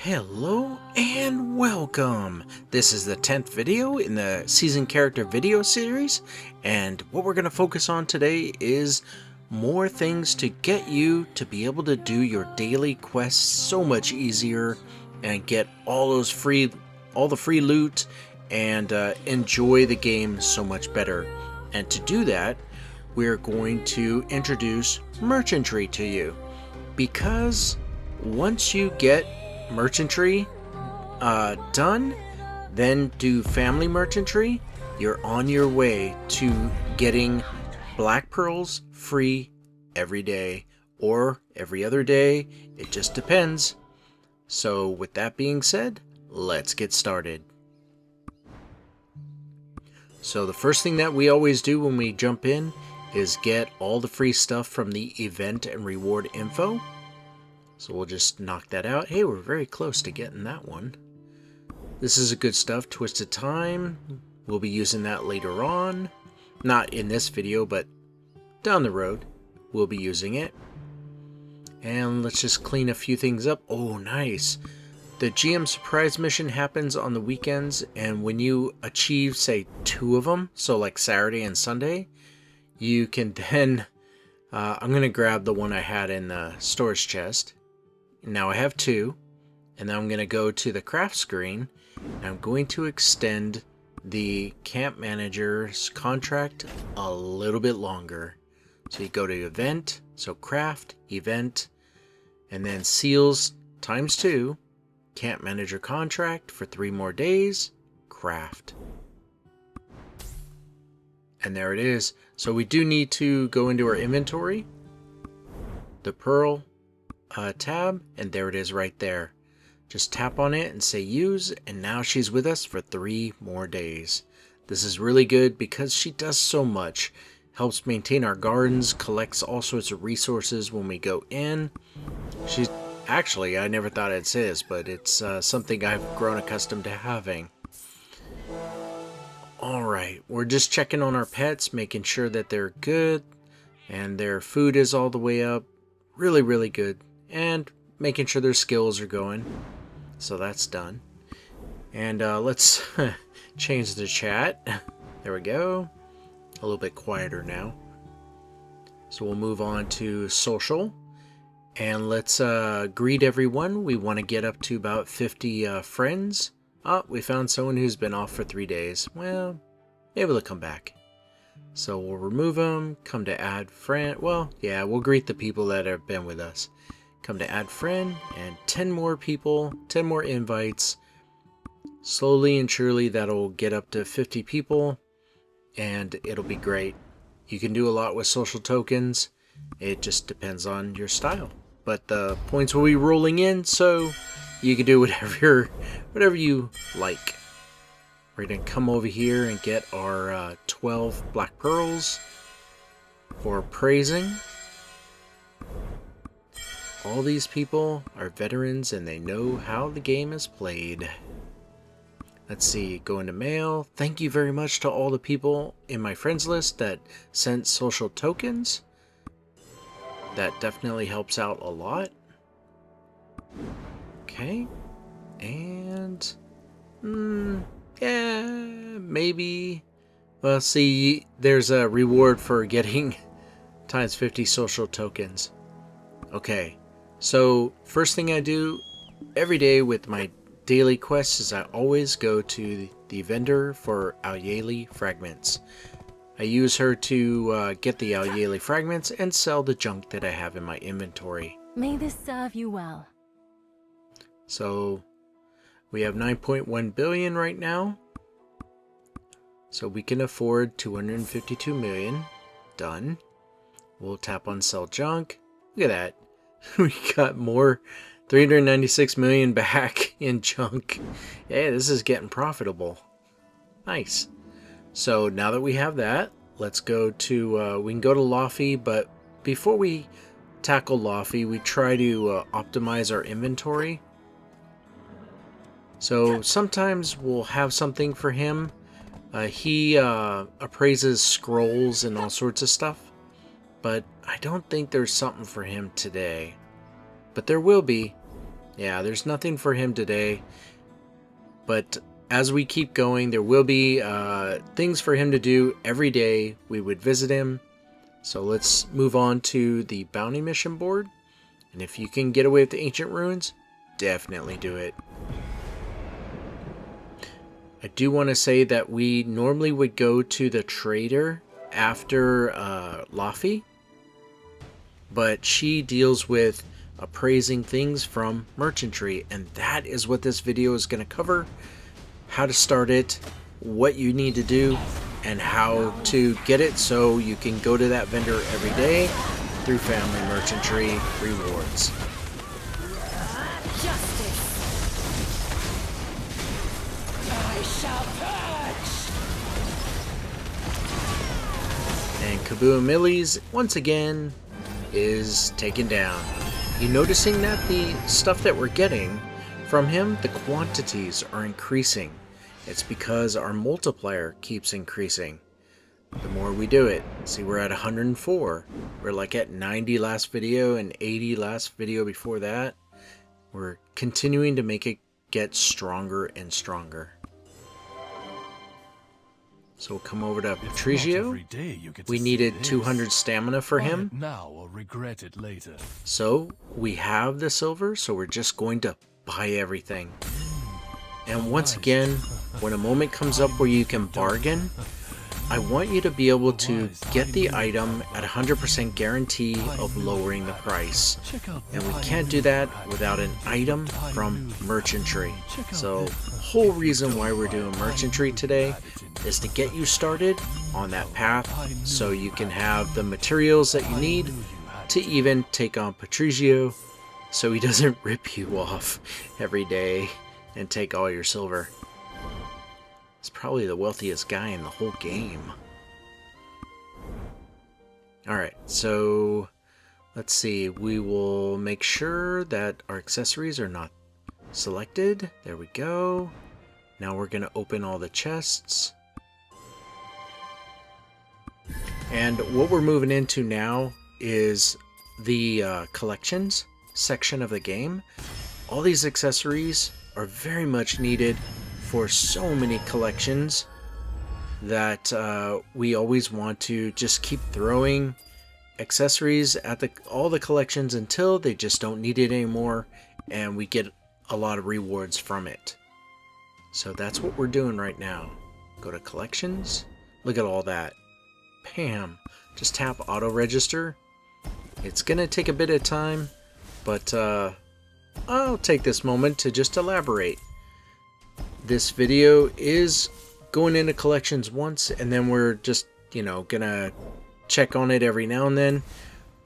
Hello and welcome! This is the 10th video in the season character video series, and what we're going to focus on today is more things to get you to be able to do your daily quests so much easier and get all the free loot and enjoy the game so much better. And to do that, we're going to introduce merchantry to you, because once you get merchantry done, then do family merchantry, you're on your way to getting black pearls free every day or every other day. It just depends. So with that being said, let's get started. So the first thing that we always do when we jump in is get all the free stuff from the event and reward info. So we'll just knock that out. Hey, we're very close to getting that one. This is a good stuff. Twisted Time. We'll be using that later on. Not in this video, but down the road we'll be using it. And let's just clean a few things up. Oh, nice. The GM surprise mission happens on the weekends, and when you achieve, say, 2 of them, so like Saturday and Sunday, you can then... I'm going to grab the one I had in the storage chest. Now I have 2, and then I'm going to go to the craft screen, and I'm going to extend the camp manager's contract a little bit longer. So you go to event, so craft, event, and then seals times 2, camp manager contract for 3 more days, craft. And there it is. So we do need to go into our inventory, the pearl tab, and there it is right there. Just tap on it and say use, and now she's with us for 3 more days. This is really good because she does so much. Helps maintain our gardens, collects all sorts of resources when we go in. She's actually, I never thought I'd say this, but it's something I've grown accustomed to having. Alright, we're just checking on our pets, making sure that they're good and their food is all the way up. Really, really good. And making sure their skills are going. So that's done. And let's change the chat. There we go. A little bit quieter now. So we'll move on to social. And let's greet everyone. We want to get up to about 50 friends. Oh, we found someone who's been off for 3 days. Well, maybe they'll come back. So we'll remove them. Come to add friend. Well, yeah, we'll greet the people that have been with us. Come to add friend, and 10 more people, 10 more invites. Slowly and surely that'll get up to 50 people, and it'll be great. You can do a lot with social tokens. It just depends on your style. But the points will be rolling in, so you can do whatever you like. We're going to come over here and get our 12 black pearls for praising. All these people are veterans and they know how the game is played. Let's see, go into mail. Thank you very much to all the people in my friends list that sent social tokens. That definitely helps out a lot. Okay. And yeah, maybe. Well, see, there's a reward for getting times 50 social tokens. Okay. So, first thing I do every day with my daily quests is I always go to the vendor for Alyeli fragments. I use her to get the Alyeli fragments and sell the junk that I have in my inventory. May this serve you well. So, we have 9.1 billion right now. So we can afford 252 million. Done. We'll tap on sell junk. Look at that. We got more, 396 million back in junk. Yeah, this is getting profitable. Nice. So now that we have that, let's go to, we can go to Lofty, but before we tackle Lofty, we try to optimize our inventory. So sometimes we'll have something for him. He appraises scrolls and all sorts of stuff. But I don't think there's something for him today. But there will be. Yeah, there's nothing for him today. But as we keep going, there will be things for him to do every day. We would visit him. So let's move on to the bounty mission board. And if you can get away with the ancient ruins, definitely do it. I do want to say that we normally would go to the trader after Laffy, but she deals with appraising things from merchantry, and that is what this video is going to cover. How to start it, what you need to do, and how to get it so you can go to that vendor every day through family merchantry rewards. Justice. I shall purge. And Kaboo Millie's once again is taken down. You noticing that the stuff that we're getting from him, the quantities are increasing. It's because our multiplier keeps increasing. The more we do it. See, we're at 104. We're like at 90 last video and 80 last video before that. We're continuing to make it get stronger and stronger. So we'll come over to Patricio. We needed 200 stamina for him. Now or regret it later. So we have the silver, so we're just going to buy everything. And once again, when a moment comes up where you can bargain, I want you to be able to get the item at 100% guarantee of lowering the price. And we can't do that without an item from merchantry. So the whole reason why we're doing merchantry today is to get you started on that path so you can have the materials that you need to even take on Patricio so he doesn't rip you off every day and take all your silver. He's probably the wealthiest guy in the whole game. Alright, so let's see. We will make sure that our accessories are not selected. There we go. Now we're going to open all the chests. And what we're moving into now is the collections section of the game. All these accessories are very much needed for so many collections that we always want to just keep throwing accessories at all the collections until they just don't need it anymore and we get a lot of rewards from it. So that's what we're doing right now. Go to collections. Look at all that. Bam. Just tap auto register. It's gonna take a bit of time, but I'll take this moment to just elaborate. This video is going into collections once, and then we're just, gonna check on it every now and then.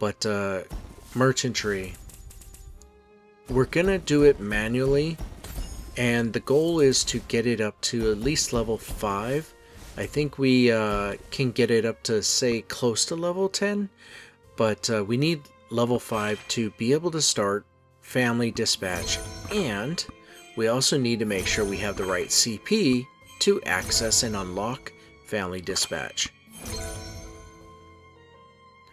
But merchantry, we're gonna do it manually, and the goal is to get it up to at least level 5. I think we can get it up to, say, close to level 10, but we need level 5 to be able to start family dispatch, and we also need to make sure we have the right CP to access and unlock family dispatch.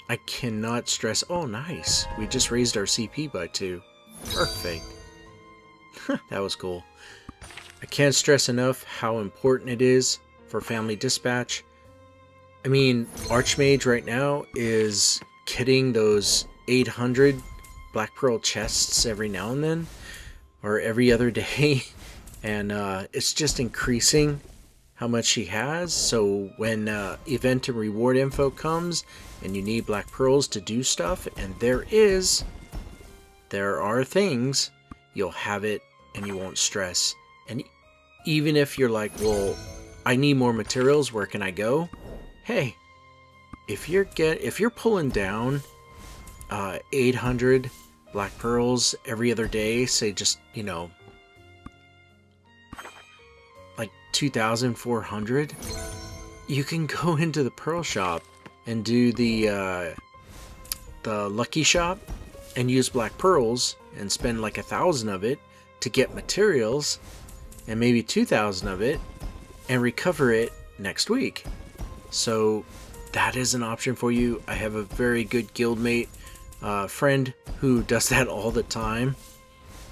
I cannot stress... Oh, nice. We just raised our CP by 2. Perfect. That was cool. I can't stress enough how important it is for family dispatch. I mean, Archmage right now is getting those 800 Black Pearl chests every now and then, or every other day, and it's just increasing how much she has. So when event and reward info comes and you need Black Pearls to do stuff, and there are things, you'll have it and you won't stress. And even if you're like, well, I need more materials, where can I go? Hey, if you're pulling down 800 Black Pearls every other day, say just, like 2,400, you can go into the Pearl Shop and do the Lucky Shop and use Black Pearls and spend like 1,000 of it to get materials and maybe 2,000 of it and recover it next week. So that is an option for you. I have a very good guildmate friend who does that all the time,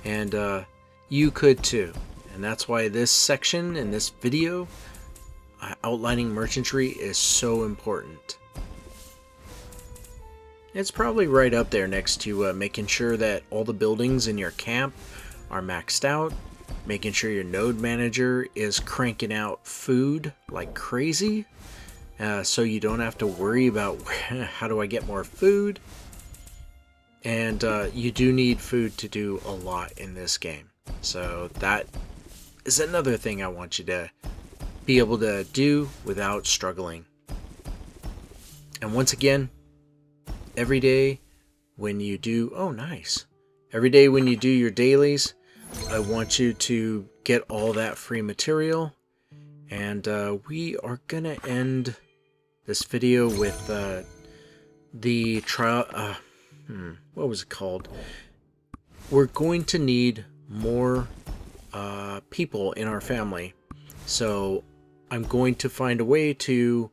And you could too. And that's why this section in this video, outlining merchantry, is so important. It's probably right up there next to making sure that all the buildings in your camp are maxed out, making sure your node manager is cranking out food like crazy, so you don't have to worry about how do I get more food. And you do need food to do a lot in this game. So that is another thing I want you to be able to do without struggling. And once again, every day when you do, oh nice, every day when you do your dailies, I want you to get all that free material. And we are gonna end this video with the trial, what was it called? We're going to need more people in our family, so I'm going to find a way to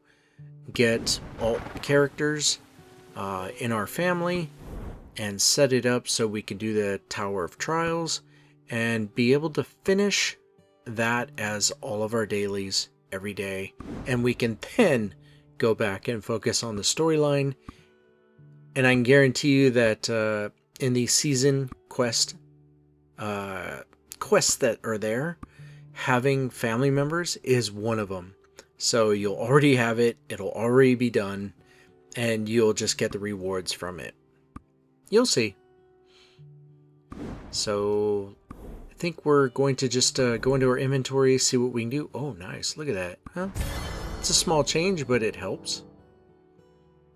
get all characters in our family and set it up so we can do the Tower of Trials and be able to finish that as all of our dailies every day, and we can then go back and focus on the storyline. And I can guarantee you that in the season quests that are there, having family members is one of them. So you'll already have it, it'll already be done, and you'll just get the rewards from it. You'll see. So I think we're going to just go into our inventory, see what we can do. Oh, nice. Look at that. Huh? It's a small change, but it helps.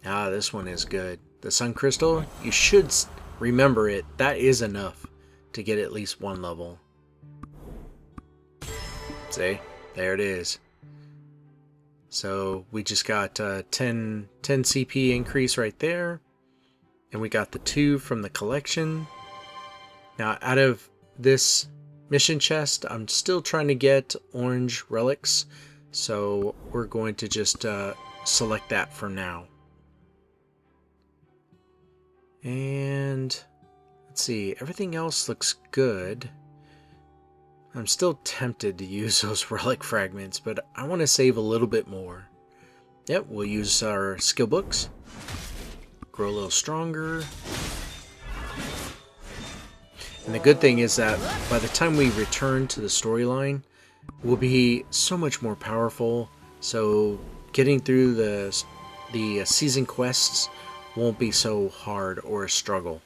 Ah, this one is good. The Sun Crystal, you should remember it. That is enough to get at least one level. See? There it is. So we just got 10 CP increase right there. And we got the 2 from the collection. Now, out of this mission chest, I'm still trying to get orange relics. So we're going to just select that for now. And let's see, everything else looks good. I'm still tempted to use those relic fragments, but I want to save a little bit more. Yep, we'll use our skill books. Grow a little stronger. And the good thing is that by the time we return to the storyline, we'll be so much more powerful. So getting through the season quests won't be so hard or a struggle.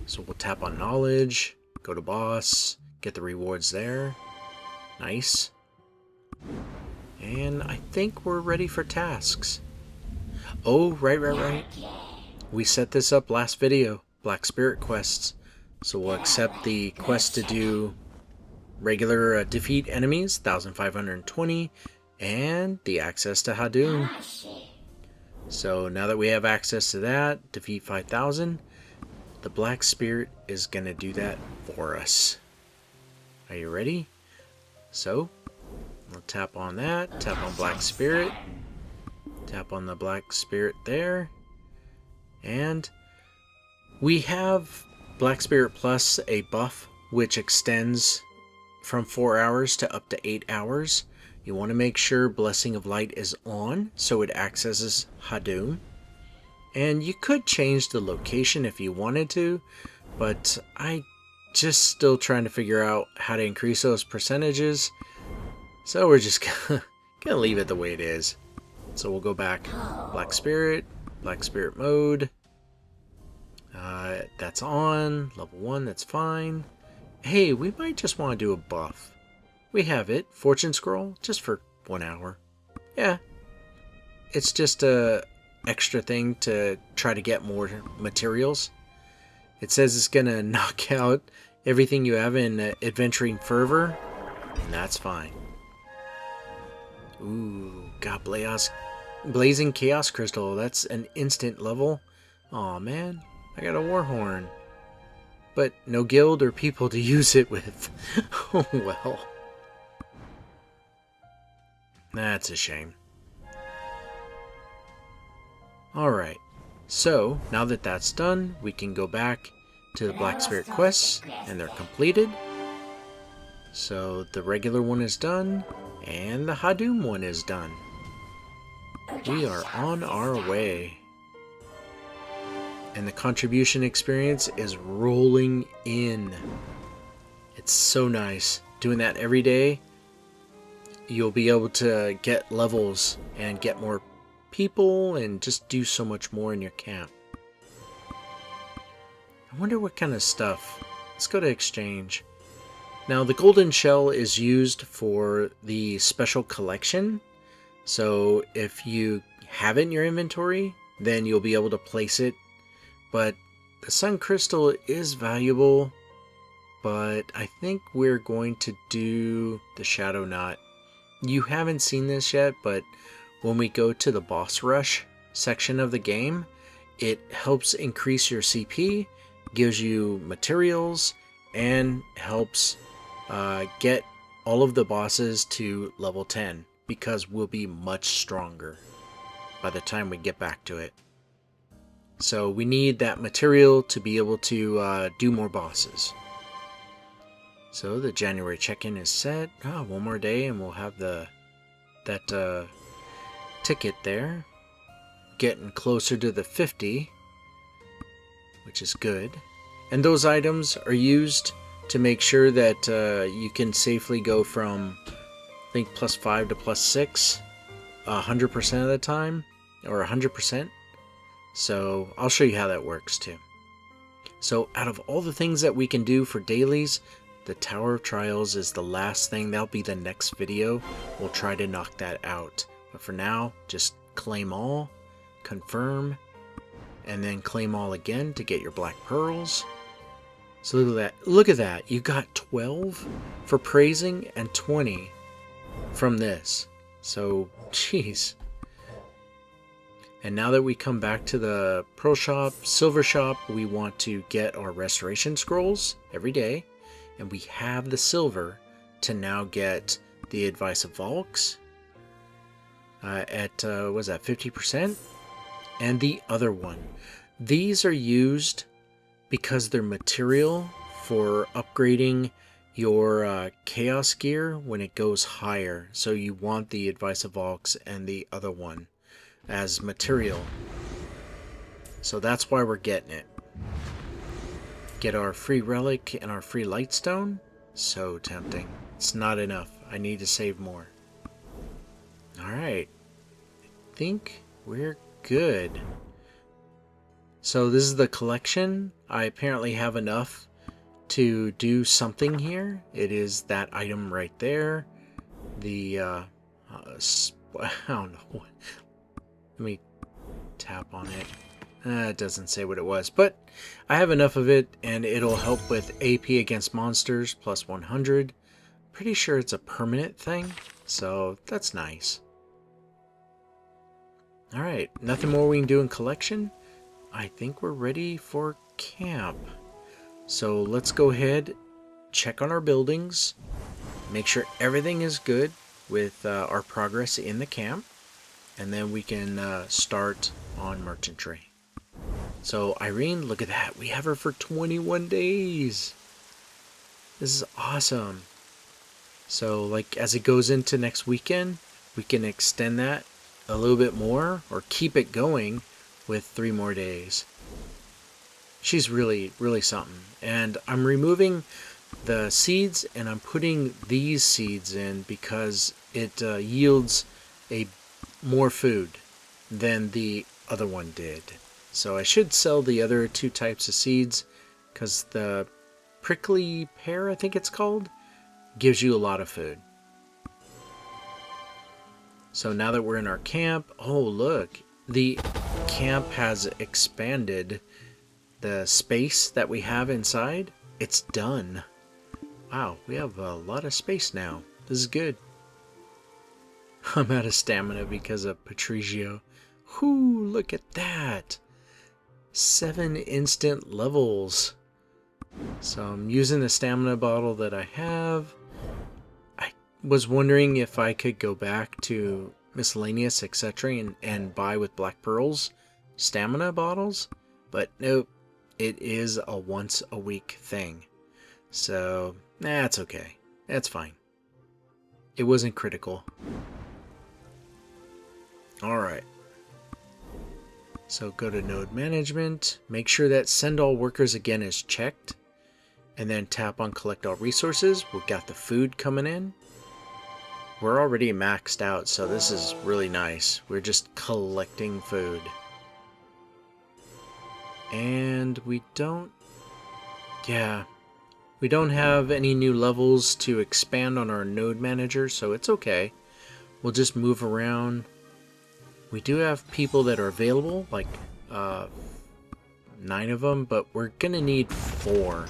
So we'll tap on knowledge, go to boss, get the rewards there. Nice. And I think we're ready for tasks. Oh, right. We set this up last video, Black Spirit quests. So we'll accept the quest to do regular defeat enemies, 1520, and the access to Hadum. So now that we have access to that, defeat 5000, the Black Spirit is going to do that for us. Are you ready? So, we'll tap on that, tap on Black Spirit, tap on the Black Spirit there, and we have Black Spirit Plus, a buff which extends from 4 hours to up to 8 hours. You want to make sure Blessing of Light is on so it accesses Hadum. And you could change the location if you wanted to, but I just still trying to figure out how to increase those percentages. So we're just gonna leave it the way it is. So we'll go back, Black Spirit mode. That's on, level 1, that's fine. Hey, we might just want to do a buff. We have it, Fortune Scroll, just for 1 hour. Yeah, it's just a extra thing to try to get more materials. It says it's gonna knock out everything you have in Adventuring Fervor, and that's fine. Ooh, got Blazing Chaos Crystal. That's an instant level. Aw, man, I got a Warhorn, but no guild or people to use it with. Oh well. That's a shame. Alright, so now that that's done, we can go back to the Black Spirit quests, and they're completed. So the regular one is done, and the Hadum one is done. We are on our way. And the contribution experience is rolling in. It's so nice. Doing that every day, you'll be able to get levels and get more people and just do so much more in your camp. I wonder what kind of stuff. Let's go to exchange. Now the golden shell is used for the special collection. So if you have it in your inventory, then you'll be able to place it. But the sun crystal is valuable, but I think we're going to do the shadow knot. You haven't seen this yet, but when we go to the boss rush section of the game, it helps increase your CP, gives you materials, and helps get all of the bosses to level 10, because we'll be much stronger by the time we get back to it. So we need that material to be able to do more bosses. So the January check-in is set. One more day and we'll have that ticket there. Getting closer to the 50, which is good. And those items are used to make sure that you can safely go from, I think, +5 to +6 100% of the time, or 100%. So I'll show you how that works too. So out of all the things that we can do for dailies, the Tower of Trials is the last thing. That'll be the next video. We'll try to knock that out. But for now, just claim all, confirm, and then claim all again to get your black pearls. So look at that. Look at that. You got 12 for praising and 20 from this. So, jeez. And now that we come back to the Pearl Shop, Silver Shop, we want to get our Restoration Scrolls every day. And we have the silver to now get the Advice of Valks at, was that 50%? And the other one. These are used because they're material for upgrading your Chaos gear when it goes higher. So you want the Advice of Valks and the other one as material. So that's why we're getting it. Get our free relic and our free lightstone. So tempting. It's not enough. I need to save more. Alright. I think we're good. So this is the collection. I apparently have enough to do something here. It is that item right there. The I don't know. Let me tap on it. It doesn't say what it was, but I have enough of it, and it'll help with AP against monsters plus 100. Pretty sure it's a permanent thing, so that's nice. Alright, nothing more we can do in collection. I think we're ready for camp. So let's go ahead, check on our buildings, make sure everything is good with our progress in the camp. And then we can start on merchantry. So Irene, look at that. We have her for 21 days. This is awesome. So like as it goes into next weekend, we can extend that a little bit more or keep it going with 3 more days. She's really, really something. And I'm removing the seeds and I'm putting these seeds in because it yields a more food than the other one did. So I should sell the other 2 types of seeds because the prickly pear, I think it's called, gives you a lot of food. So now that we're in our camp, oh look, the camp has expanded. The space that we have inside, it's done. Wow, we have a lot of space now. This is good. I'm out of stamina because of Patricio. Whoo, look at that. 7 instant levels. So I'm using the stamina bottle that I have. I was wondering if I could go back to miscellaneous, etc. and buy with black pearls stamina bottles. But nope. it is a once a week thing. So, that's okay. That's fine. It wasn't critical. Alright. So go to node management, make sure that send all workers again is checked, and then tap on collect all resources. We've got the food coming in. We're already maxed out, so this is really nice. We're just collecting food. And we don't have any new levels to expand on our node manager, so it's okay. We'll just move around. We do have people that are available, like 9 of them, but we're gonna need 4.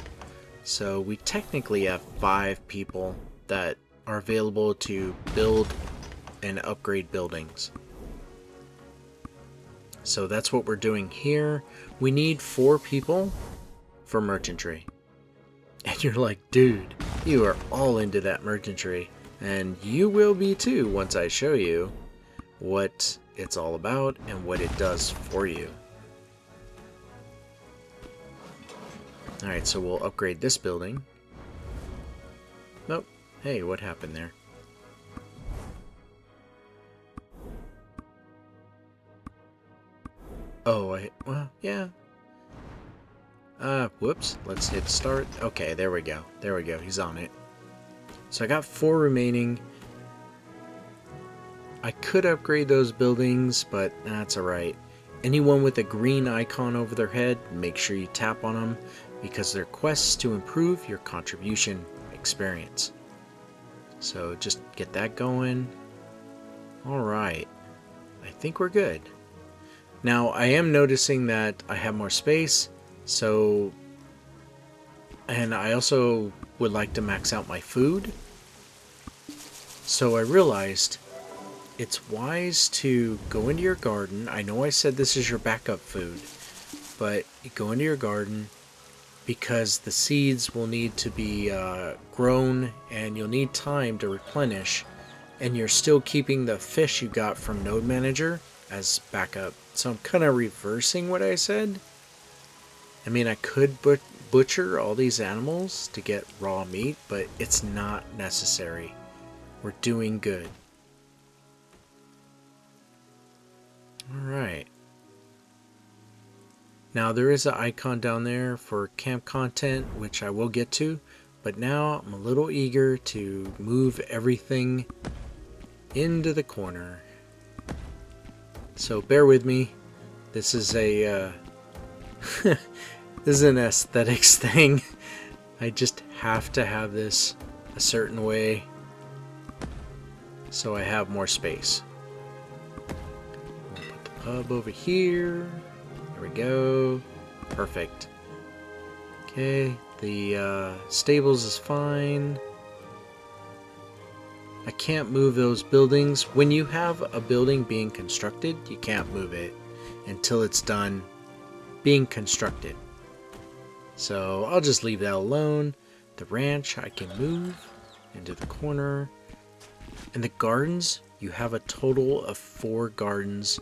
So we technically have 5 people that are available to build and upgrade buildings. So that's what we're doing here. We need 4 people for merchantry. And you're like, dude, you are all into that merchantry. And you will be too once I show you what it's all about and what it does for you. Alright, so we'll upgrade this building. Nope. Hey, what happened there? Oh, well, yeah. Whoops. Let's hit start. Okay, there we go. There we go. He's on it. So I got 4 remaining. I could upgrade those buildings, but that's alright. Anyone with a green icon over their head, make sure you tap on them, because they're quests to improve your contribution experience. So just get that going. Alright. I think we're good. Now, I am noticing that I have more space, so... And I also would like to max out my food. So I realized it's wise to go into your garden. I know I said this is your backup food, but you go into your garden because the seeds will need to be grown and you'll need time to replenish, and you're still keeping the fish you got from Node Manager as backup. So I'm kind of reversing what I said. I mean, I could butcher all these animals to get raw meat, but it's not necessary. We're doing good. Alright. Now there is an icon down there for camp content, which I will get to, but now I'm a little eager to move everything into the corner. So bear with me. This is a this is an aesthetics thing. I just have to have this a certain way so I have more space. We'll put the pub over here. There we go. Perfect. Okay, the stables is fine. I can't move those buildings. When you have a building being constructed, you can't move it until it's done being constructed. So I'll just leave that alone. The ranch I can move into the corner. And the gardens, you have a total of 4 gardens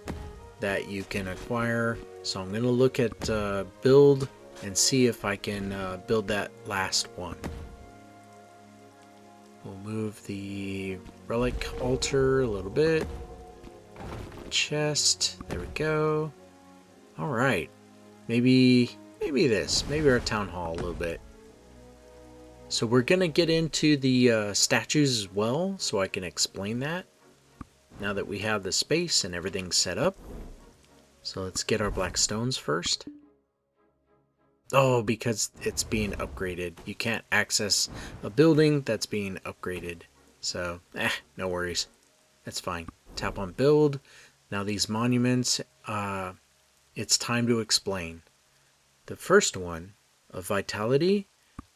that you can acquire. So I'm going to look at build and see if I can build that last one. We'll move the relic altar a little bit. Chest, there we go. Alright, maybe this, maybe our town hall a little bit. So we're going to get into the statues as well, so I can explain that. Now that we have the space and everything set up. So let's get our black stones first. Oh, because it's being upgraded. You can't access a building that's being upgraded. So, no worries. That's fine. Tap on build. Now these monuments, it's time to explain. The first one, of vitality,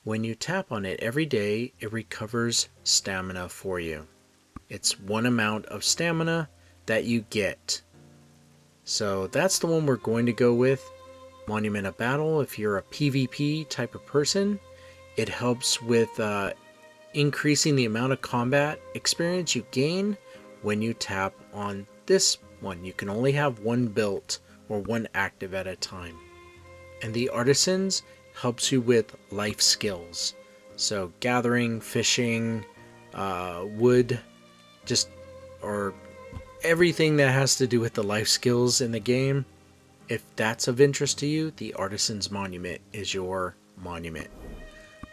when you tap on it every day, it recovers stamina for you. It's one amount of stamina that you get. So that's the one we're going to go with. Monument of Battle, if you're a PvP type of person, it helps with increasing the amount of combat experience you gain when you tap on this one. You can only have one built or one active at a time. And the artisans helps you with life skills. So gathering, fishing, wood, just, or everything that has to do with the life skills in the game. If that's of interest to you, the Artisan's Monument is your monument.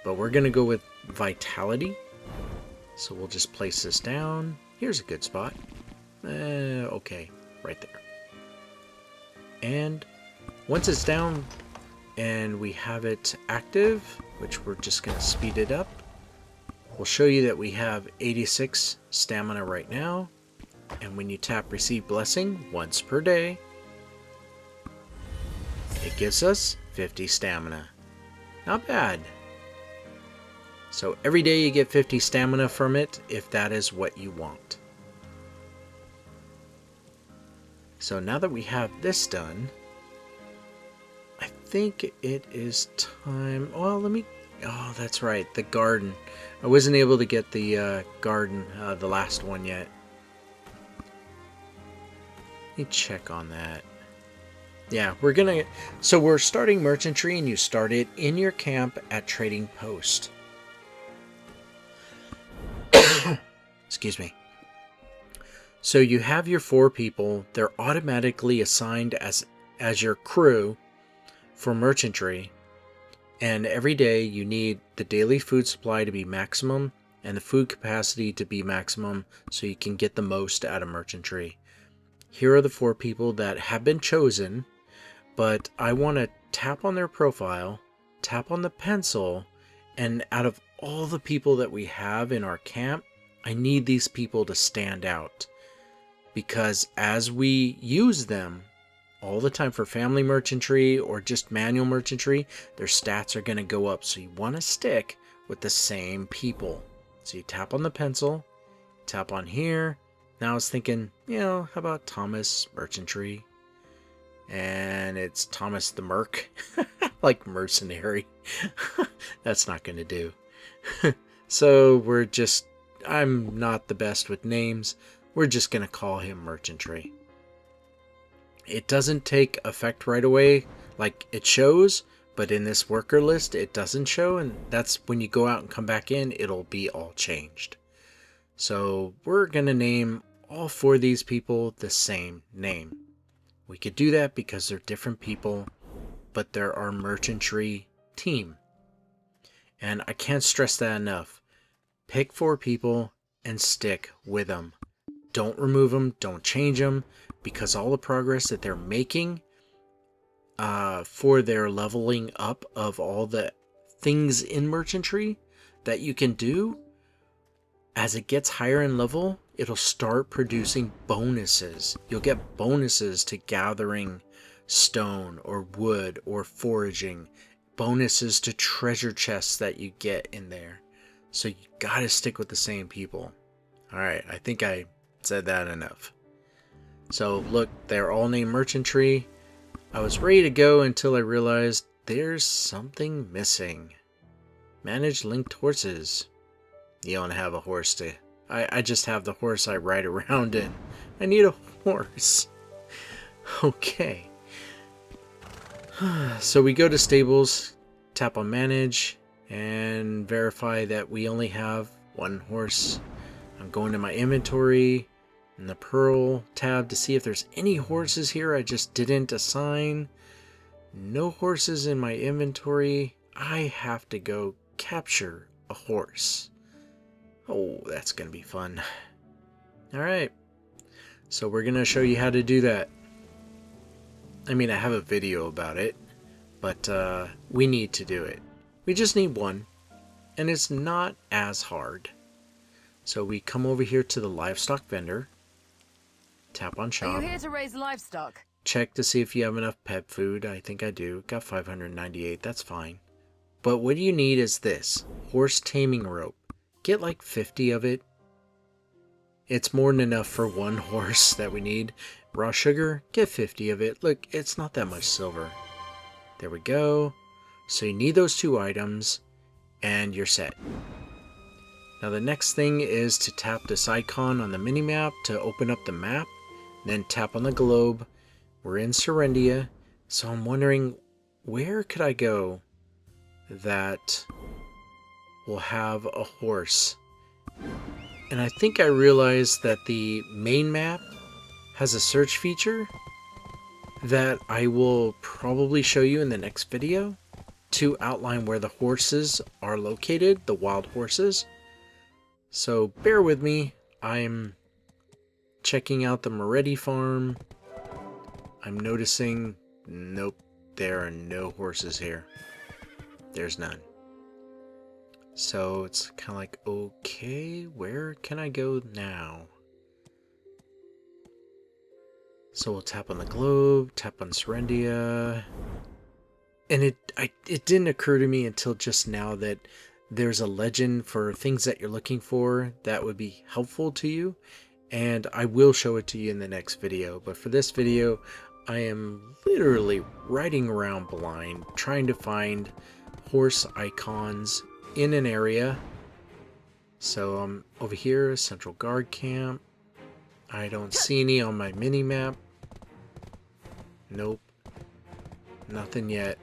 But we're going to go with Vitality. So we'll just place this down. Here's a good spot. Okay, right there. And once it's down and we have it active, which we're just going to speed it up, we'll show you that we have 86 stamina right now. And when you tap Receive Blessing once per day, it gives us 50 stamina. Not bad. So every day you get 50 stamina from it if that is what you want. So now that we have this done, I think it is time. Oh, oh, that's right, the garden. I wasn't able to get the garden, the last one yet. Let me check on that. Yeah, so we're starting merchantry, and you start it in your camp at Trading Post. Excuse me. So you have your 4 people. They're automatically assigned as your crew for merchantry. And every day you need the daily food supply to be maximum and the food capacity to be maximum so you can get the most out of merchantry. Here are the 4 people that have been chosen, but I want to tap on their profile, tap on the pencil, and out of all the people that we have in our camp, I need these people to stand out. Because as we use them all the time for family merchantry or just manual merchantry, their stats are going to go up. So you want to stick with the same people. So you tap on the pencil, tap on here. Now I was thinking, how about Thomas Merchantry? And it's Thomas the Merc, like mercenary. That's not going to do. So I'm not the best with names. We're just going to call him Merchantry. It doesn't take effect right away, like it shows, but in this worker list, it doesn't show. And that's when you go out and come back in, it'll be all changed. So we're going to name all 4 of these people the same name. We could do that because they're different people, but they're our merchantry team. And I can't stress that enough. Pick 4 people and stick with them. Don't remove them, don't change them, because all the progress that they're making for their leveling up of all the things in merchantry that you can do, as it gets higher in level, it'll start producing bonuses. You'll get bonuses to gathering stone or wood or foraging, bonuses to treasure chests that you get in there. So you gotta stick with the same people. Alright, I think I said that enough. So look, they're all named Merchantry. I was ready to go until I realized there's something missing. Manage linked horses. You don't have a horse to... I just have the horse I ride around in. I need a horse. Okay. So we go to stables, tap on manage, and verify that we only have 1 horse. I'm going to my inventory in the Pearl tab to see if there's any horses here I just didn't assign. No horses in my inventory. I have to go capture a horse. Oh, that's going to be fun. Alright. So we're going to show you how to do that. I mean, I have a video about it, but we need to do it. We just need 1, and it's not as hard. So we come over here to the livestock vendor, tap on shop. Are you here to raise livestock? Check to see if you have enough pet food. I think I do. Got 598, that's fine. But what you need is this, horse taming rope. Get like 50 of it. It's more than enough for 1 horse that we need. Raw sugar, get 50 of it. Look, it's not that much silver. There we go. So you need those 2 items, and you're set. Now the next thing is to tap this icon on the minimap to open up the map. Then tap on the globe. We're in Serendia. So I'm wondering, where could I go that will have a horse? And I think I realized that the main map has a search feature that I will probably show you in the next video to outline where the horses are located, the wild horses. So bear with me. I'm checking out the Moretti farm. I'm noticing, nope, there are no horses here. There's none. So it's kind of like, okay, where can I go now? So we'll tap on the globe, tap on Serendia. And it didn't occur to me until just now that there's a legend for things that you're looking for that would be helpful to you. And I will show it to you in the next video. But for this video, I am literally riding around blind, trying to find horse icons in an area. So I'm over here, Central Guard Camp. I don't see any on my mini-map. Nope. Nothing yet.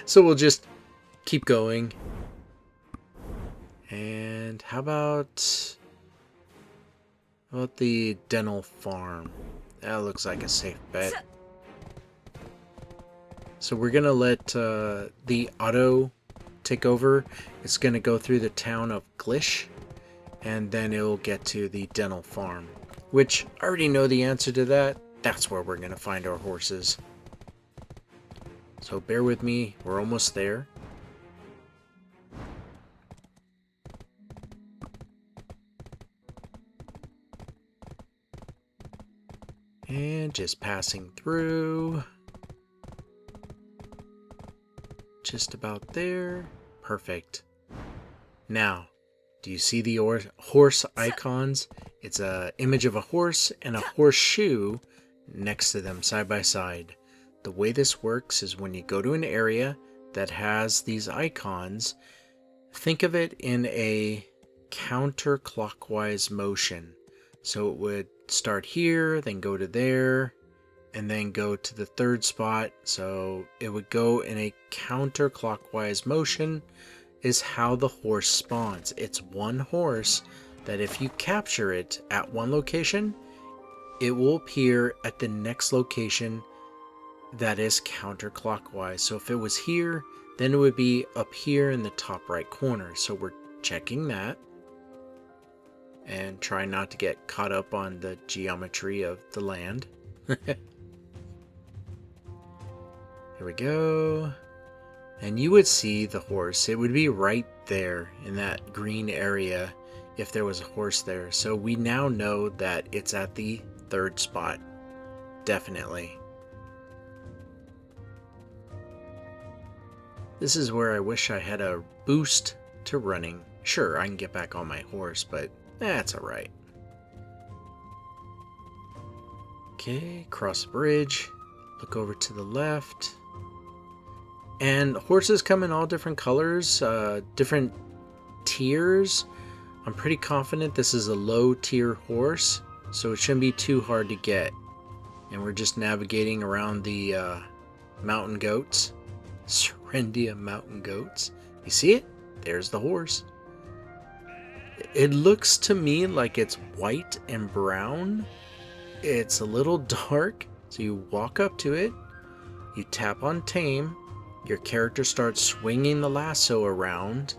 So we'll just keep going. And how about the dental farm? That looks like a safe bet. So we're gonna let the auto take over. It's gonna go through the town of Glish, and then it'll get to the dental farm, which I already know the answer to that. That's where we're gonna find our horses. So bear with me, we're almost there. And just passing through. Just about there. Perfect. Now, do you see the horse icons? It's an image of a horse and a horseshoe next to them side by side. The way this works is when you go to an area that has these icons, think of it in a counterclockwise motion. So it would start here, then go to there, and then go to the third spot. So it would go in a counterclockwise motion is how the horse spawns. It's one horse that if you capture it at one location, it will appear at the next location that is counterclockwise. So if it was here, then it would be up here in the top right corner. So we're checking that and try not to get caught up on the geometry of the land. Here we go. And you would see the horse. It would be right there in that green area if there was a horse there. So we now know that it's at the third spot. Definitely. This is where I wish I had a boost to running. Sure, I can get back on my horse, but that's alright. Okay, cross the bridge. Look over to the left. And horses come in all different colors, different tiers. I'm pretty confident this is a low tier horse, so it shouldn't be too hard to get. And we're just navigating around the mountain goats. Serendia mountain goats. You see it? There's the horse. It looks to me like it's white and brown. It's a little dark, so you walk up to it, you tap on tame, your character starts swinging the lasso around,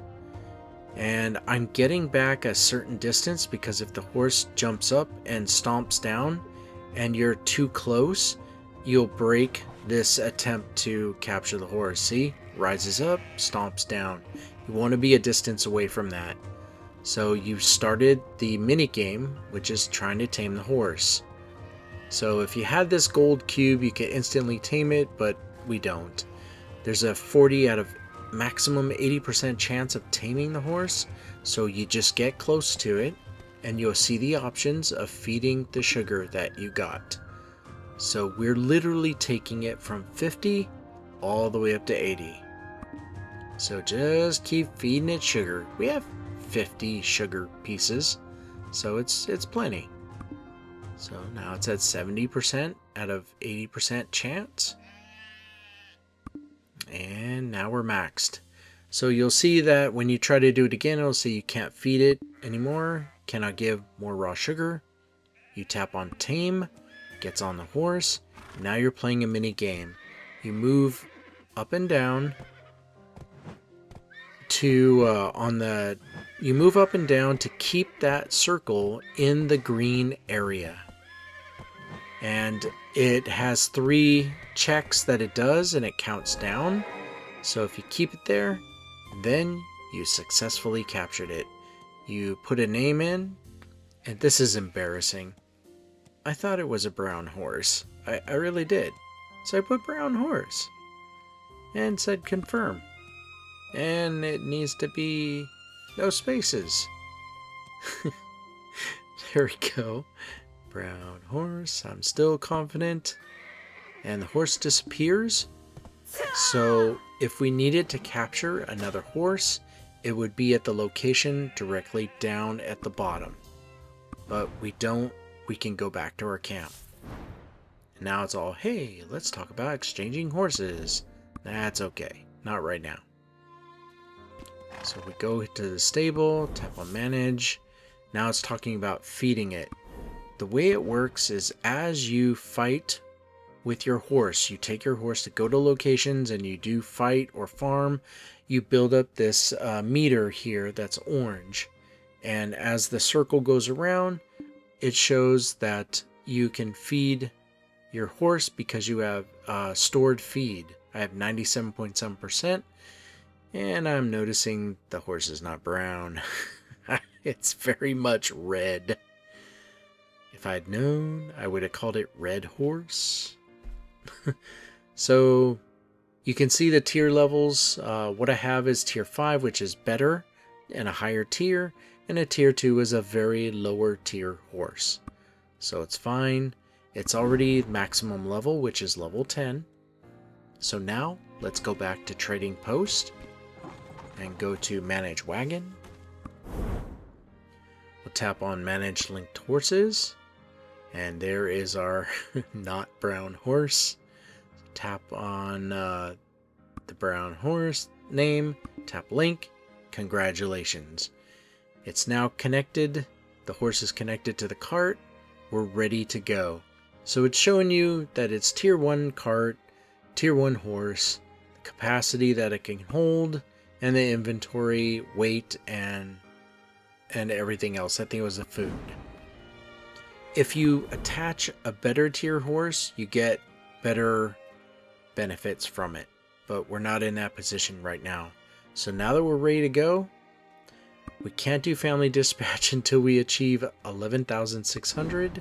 and I'm getting back a certain distance because if the horse jumps up and stomps down and you're too close, you'll break this attempt to capture the horse. See? Rises up, stomps down. You want to be a distance away from that. So you started the mini game, which is trying to tame the horse. So if you had this gold cube, you could instantly tame it, but we don't. There's a 40 out of maximum 80% chance of taming the horse, so you just get close to it, and you'll see the options of feeding the sugar that you got. So we're literally taking it from 50 all the way up to 80. So just keep feeding it sugar. We have 50 sugar pieces, so it's plenty. So now it's at 70% out of 80% chance. And now we're maxed. So you'll see that when you try to do it again, it'll say you can't feed it anymore. Cannot give more raw sugar. You tap on tame, gets on the horse. Now you're playing a mini game. You move up and down to you move up and down to keep that circle in the green area. And it has 3 checks that it does, and it counts down. So if you keep it there, then you successfully captured it. You put a name in, and this is embarrassing. I thought it was a brown horse. I really did. So I put brown horse and said confirm. And it needs to be no spaces. There we go. Brown horse. I'm still confident. And the horse disappears. So if we needed to capture another horse, it would be at the location directly down at the bottom. But we don't. We can go back to our camp. And now it's all, hey, let's talk about exchanging horses. That's okay. Not right now. So we go to the stable, tap on manage. Now it's talking about feeding it. The way it works is as you fight with your horse, you take your horse to go to locations and you do fight or farm, you build up this meter here that's orange. And as the circle goes around, it shows that you can feed your horse because you have stored feed. I have 97.7%, and I'm noticing the horse is not brown. It's very much red. If I'd known, I would have called it Red Horse. So you can see the tier levels. What I have is tier 5, which is better and a higher tier, and a tier 2 is a very lower tier horse. So it's fine. It's already maximum level, which is level 10. So now let's go back to Trading Post and go to Manage Wagon. We'll tap on Manage Linked Horses, and there is our not brown horse. Tap on the brown horse name, tap link, congratulations. It's now connected, the horse is connected to the cart, we're ready to go. So it's showing you that it's tier 1 cart, tier 1 horse, the capacity that it can hold, and the inventory, weight, and everything else. I think it was the food. If you attach a better tier horse, you get better benefits from it. But we're not in that position right now. So now that we're ready to go, we can't do family dispatch until we achieve 11,600.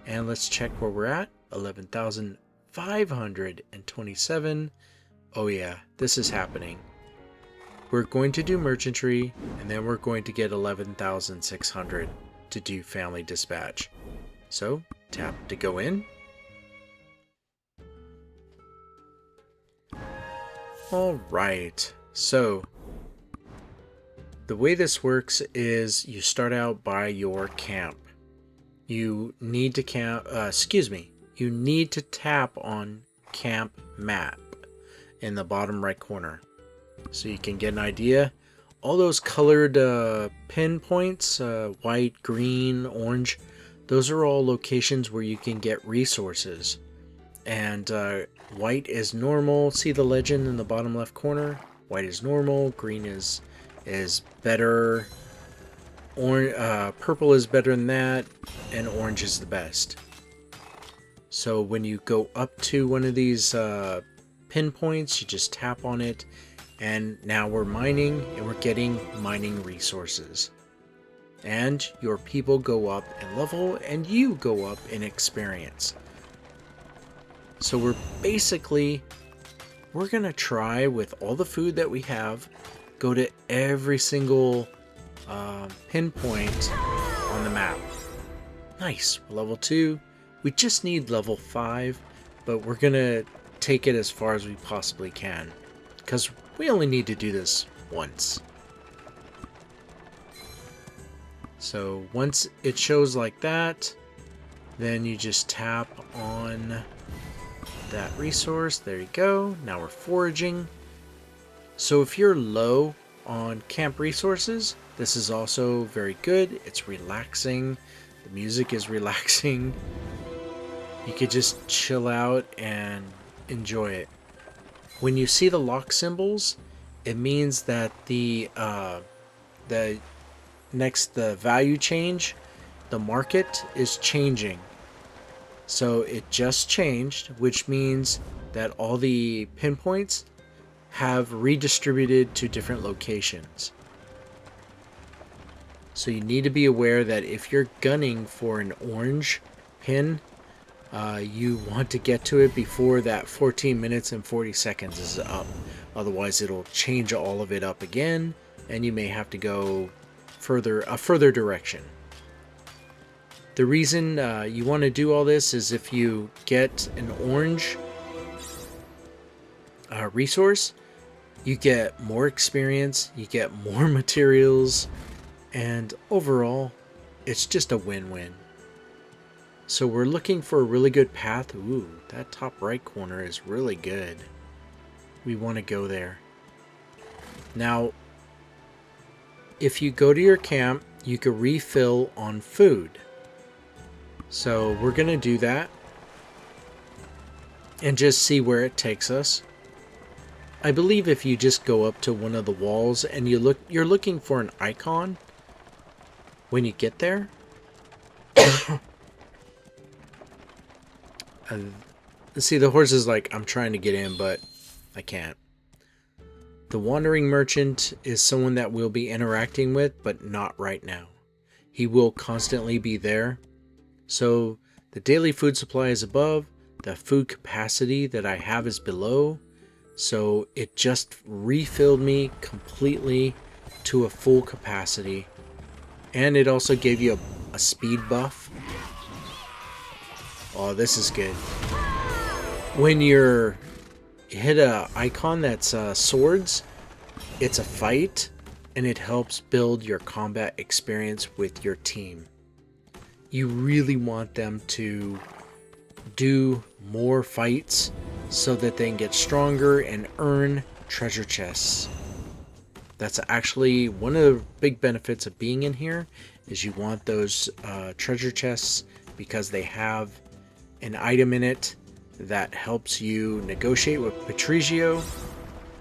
And let's check where we're at. 11,527. Oh yeah, this is happening. We're going to do merchantry, and then we're going to get 11,600 to do family dispatch. So, tap to go in. Alright, so the way this works is you start out by your camp. You need to you need to tap on camp map in the bottom right corner so you can get an idea. All those colored pinpoints, white, green, orange, those are all locations where you can get resources. And white is normal. See the legend in the bottom left corner? White is normal, green is better, purple is better than that, and orange is the best. So when you go up to one of these pinpoints, you just tap on it, and now we're mining, and we're getting mining resources. And your people go up in level, and you go up in experience. So we're gonna try with all the food that we have, go to every single pinpoint on the map. Nice, we're level 2. We just need level 5, but we're gonna take it as far as we possibly can, because we only need to do this once. So once it shows like that, Then you just tap on that resource. There you go. Now we're foraging. So if you're low on camp resources, this is also very good. It's relaxing. The music is relaxing. You could just chill out and enjoy it. When you see the lock symbols, it means that the value change, the market is changing. So it just changed, which means that all the pinpoints have redistributed to different locations. So you need to be aware that if you're gunning for an orange pin, you want to get to it before that 14 minutes and 40 seconds is up. Otherwise it'll change all of it up again, and you may have to go a further direction. The reason you want to do all this is if you get an orange resource, you get more experience, you get more materials, and overall, it's just a win-win. So we're looking for a really good path. Ooh, that top right corner is really good. We want to go there. Now, if you go to your camp, you can refill on food. So we're going to do that and just see where it takes us. I believe if you just go up to one of the walls and you're looking for an icon when you get there. See, the horse is like, I'm trying to get in, but I can't. The wandering merchant is someone that we'll be interacting with, but not right now. He will constantly be there. So the daily food supply is above, the food capacity that I have is below. So it just refilled me completely to a full capacity. And it also gave you a speed buff. Oh, this is good. When you hit a icon that's swords, it's a fight, and it helps build your combat experience with your team. You really want them to do more fights so that they can get stronger and earn treasure chests. That's actually one of the big benefits of being in here, is you want those treasure chests because they have an item in it that helps you negotiate with Patrizio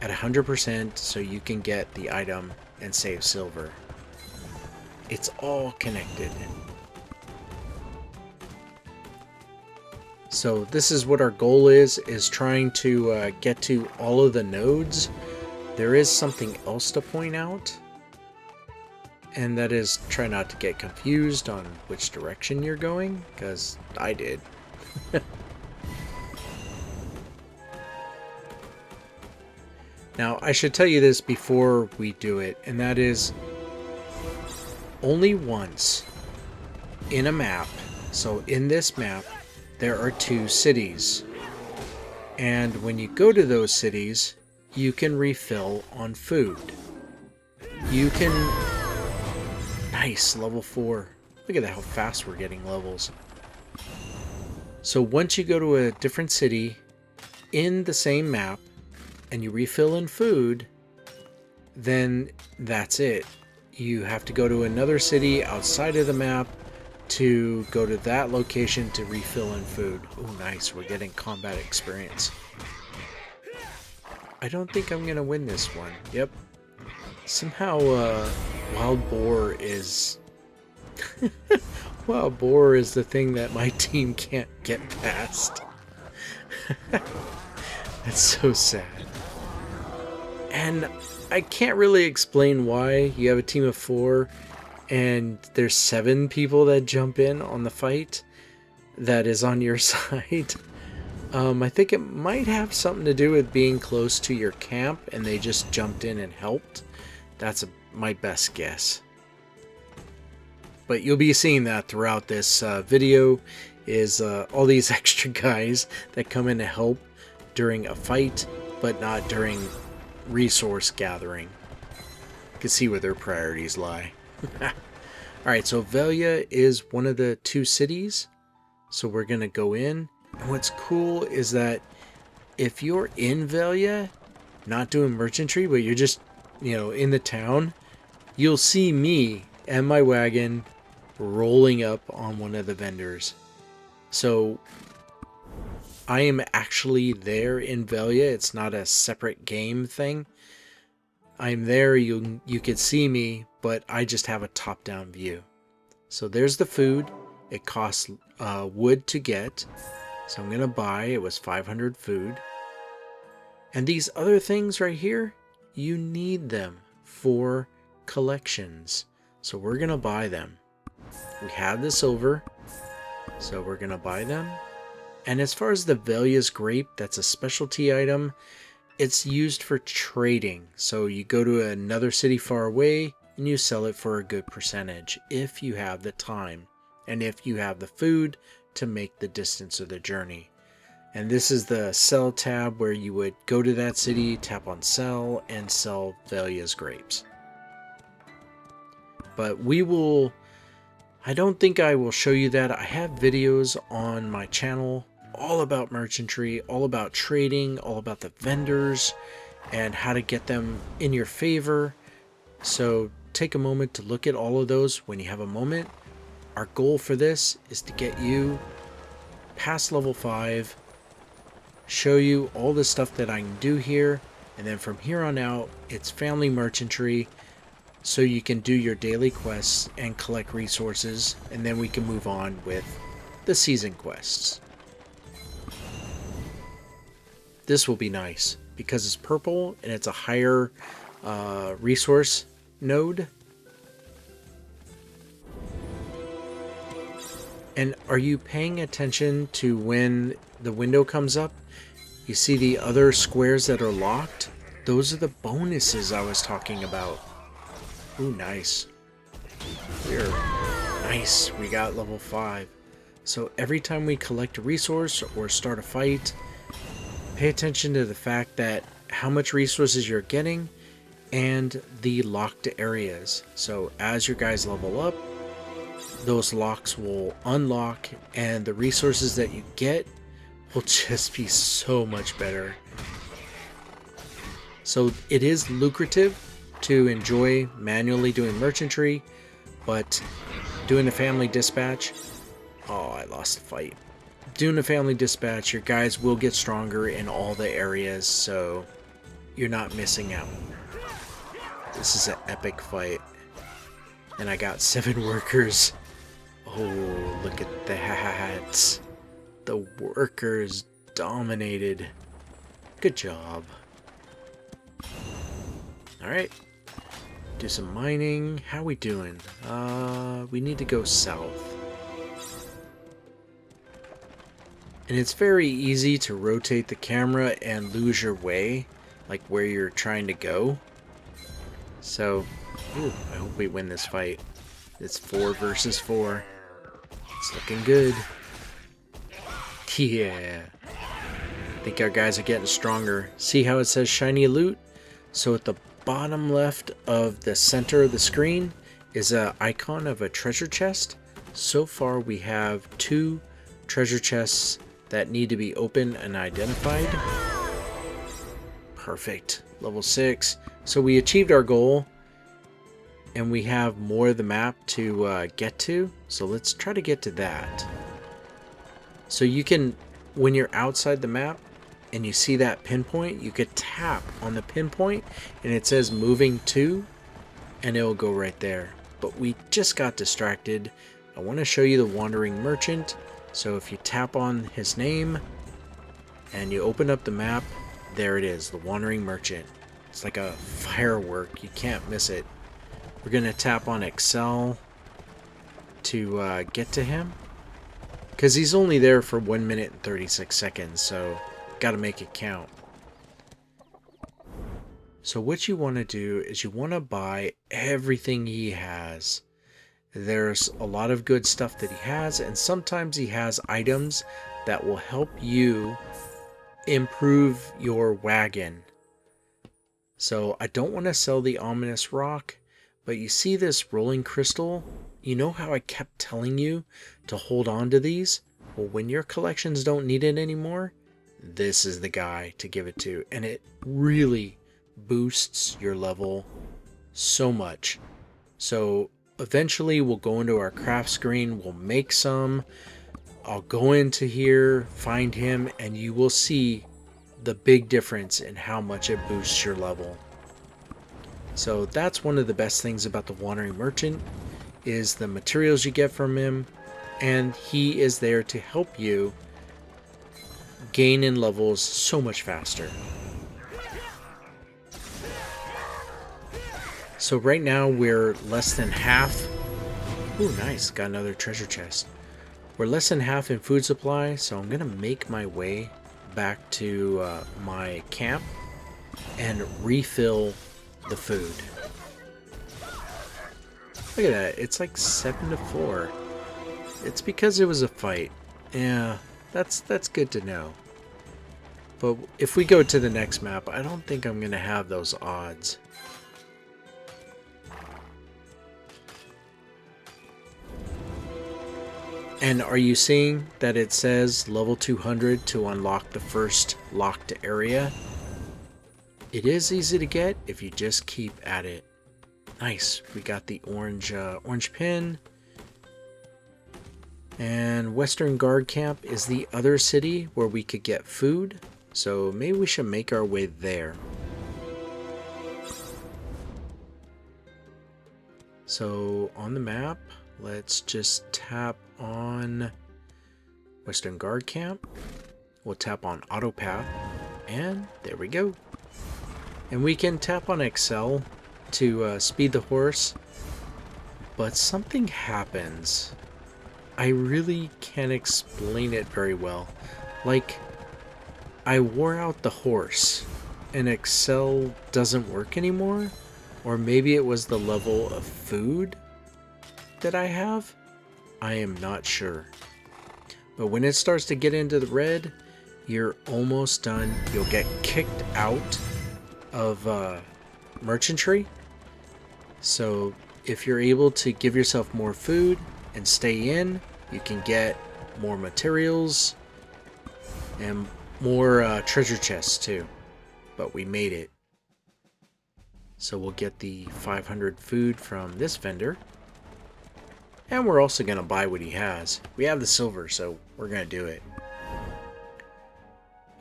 at 100% so you can get the item and save silver. It's all connected. So this is what our goal is trying to get to all of the nodes. There is something else to point out, and that is try not to get confused on which direction you're going, because I did. Now, I should tell you this before we do it, and that is only once in a map, so in this map, there are 2 cities. And when you go to those cities, you can refill on food. You can... Nice, level 4. Look at how fast we're getting levels. So once you go to a different city in the same map, and you refill in food, then that's it. You have to go to another city outside of the map to go to that location to refill in food. Oh, nice. We're getting combat experience. I don't think I'm going to win this one. Yep. Somehow, Wild Boar is... Wild Boar is the thing that my team can't get past. That's so sad. And I can't really explain why. You have a team of 4 and there's 7 people that jump in on the fight that is on your side. I think it might have something to do with being close to your camp and they just jumped in and helped. That's my best guess. But you'll be seeing that throughout this video, is all these extra guys that come in to help during a fight, but not during resource gathering. You can see where their priorities lie. Alright, so Velia is one of the 2 cities. So we're going to go in. And what's cool is that if you're in Velia, not doing merchantry, but you're just, in the town, you'll see me and my wagon rolling up on one of the vendors. So I am actually there in Velia. It's not a separate game thing. I'm there, you could see me, but I just have a top-down view. So there's the food. It costs wood to get. So I'm going to buy. It was 500 food. And these other things right here, you need them for collections. So we're going to buy them. We have the silver, so we're going to buy them. And as far as the Velia's grape, that's a specialty item. It's used for trading. So you go to another city far away and you sell it for a good percentage if you have the time and if you have the food to make the distance of the journey. And this is the sell tab where you would go to that city, tap on sell, and sell Velia's grapes. But I don't think I will show you that. I have videos on my channel all about merchantry, all about trading, all about the vendors, and how to get them in your favor. So take a moment to look at all of those when you have a moment. Our goal for this is to get you past level 5, show you all the stuff that I can do here, and then from here on out, it's family merchantry, so you can do your daily quests and collect resources, and then we can move on with the season quests. This will be nice because it's purple and it's a higher resource node. And are you paying attention to when the window comes up? You see the other squares that are locked? Those are the bonuses I was talking about. Ooh, nice. Nice. We got level 5. So every time we collect a resource or start a fight, pay attention to the fact that how much resources you're getting and the locked areas. So as your guys level up, those locks will unlock and the resources that you get will just be so much better. So it is lucrative to enjoy manually doing merchantry, but doing a family dispatch, oh, I lost the fight. Doing a family dispatch, your guys will get stronger in all the areas, so you're not missing out. This is an epic fight. And I got 7 workers. Oh, look at that. The workers dominated. Good job. Alright. Do some mining. How we doing? We need to go south. And it's very easy to rotate the camera and lose your way, like where you're trying to go. So, ooh, I hope we win this fight. It's 4 versus 4. It's looking good. Yeah. I think our guys are getting stronger. See how it says shiny loot? So at the bottom left of the center of the screen is an icon of a treasure chest. So far we have 2 treasure chests that need to be opened and identified. Perfect. Level 6. So we achieved our goal. And we have more of the map to get to. So let's try to get to that. So you can, when you're outside the map and you see that pinpoint, you could tap on the pinpoint and it says moving to, and it will go right there. But we just got distracted. I want to show you the Wandering Merchant. So if you tap on his name and you open up the map, there it is, the Wandering Merchant. It's like a firework. You can't miss it. We're going to tap on Excel to get to him. Because he's only there for 1 minute and 36 seconds, so got to make it count. So what you want to do is you want to buy everything he has. There's a lot of good stuff that he has, and sometimes he has items that will help you improve your wagon. So I don't want to sell the ominous rock, but you see this rolling crystal? You know how I kept telling you to hold on to these? Well, when your collections don't need it anymore, this is the guy to give it to. And it really boosts your level so much. So eventually we'll go into our craft screen, we'll make some. I'll go into here, find him, and you will see the big difference in how much it boosts your level. So that's one of the best things about the Wandering Merchant, is the materials you get from him, and he is there to help you gain in levels so much faster. So right now we're less than half. Ooh, nice, got another treasure chest. We're less than half in food supply, so I'm gonna make my way back to my camp and refill the food. Look at that, it's like 7-4. It's because it was a fight. Yeah, that's good to know. But if we go to the next map, I don't think I'm gonna have those odds. And are you seeing that it says level 200 to unlock the first locked area? It is easy to get if you just keep at it. Nice, we got the orange pin. And Western Guard Camp is the other city where we could get food. So maybe we should make our way there. So on the map, let's just tap on Western Guard Camp. We'll tap on Auto Path, and there we go. And we can tap on Excel to speed the horse, but something happens. I really can't explain it very well. Like, I wore out the horse, and Excel doesn't work anymore, or maybe it was the level of food that I have. I am not sure. But when it starts to get into the red, you're almost done. You'll get kicked out of merchantry. So if you're able to give yourself more food and stay in, you can get more materials and more treasure chests too. But we made it. So we'll get the 500 food from this vendor. And we're also going to buy what he has. We have the silver, so we're going to do it.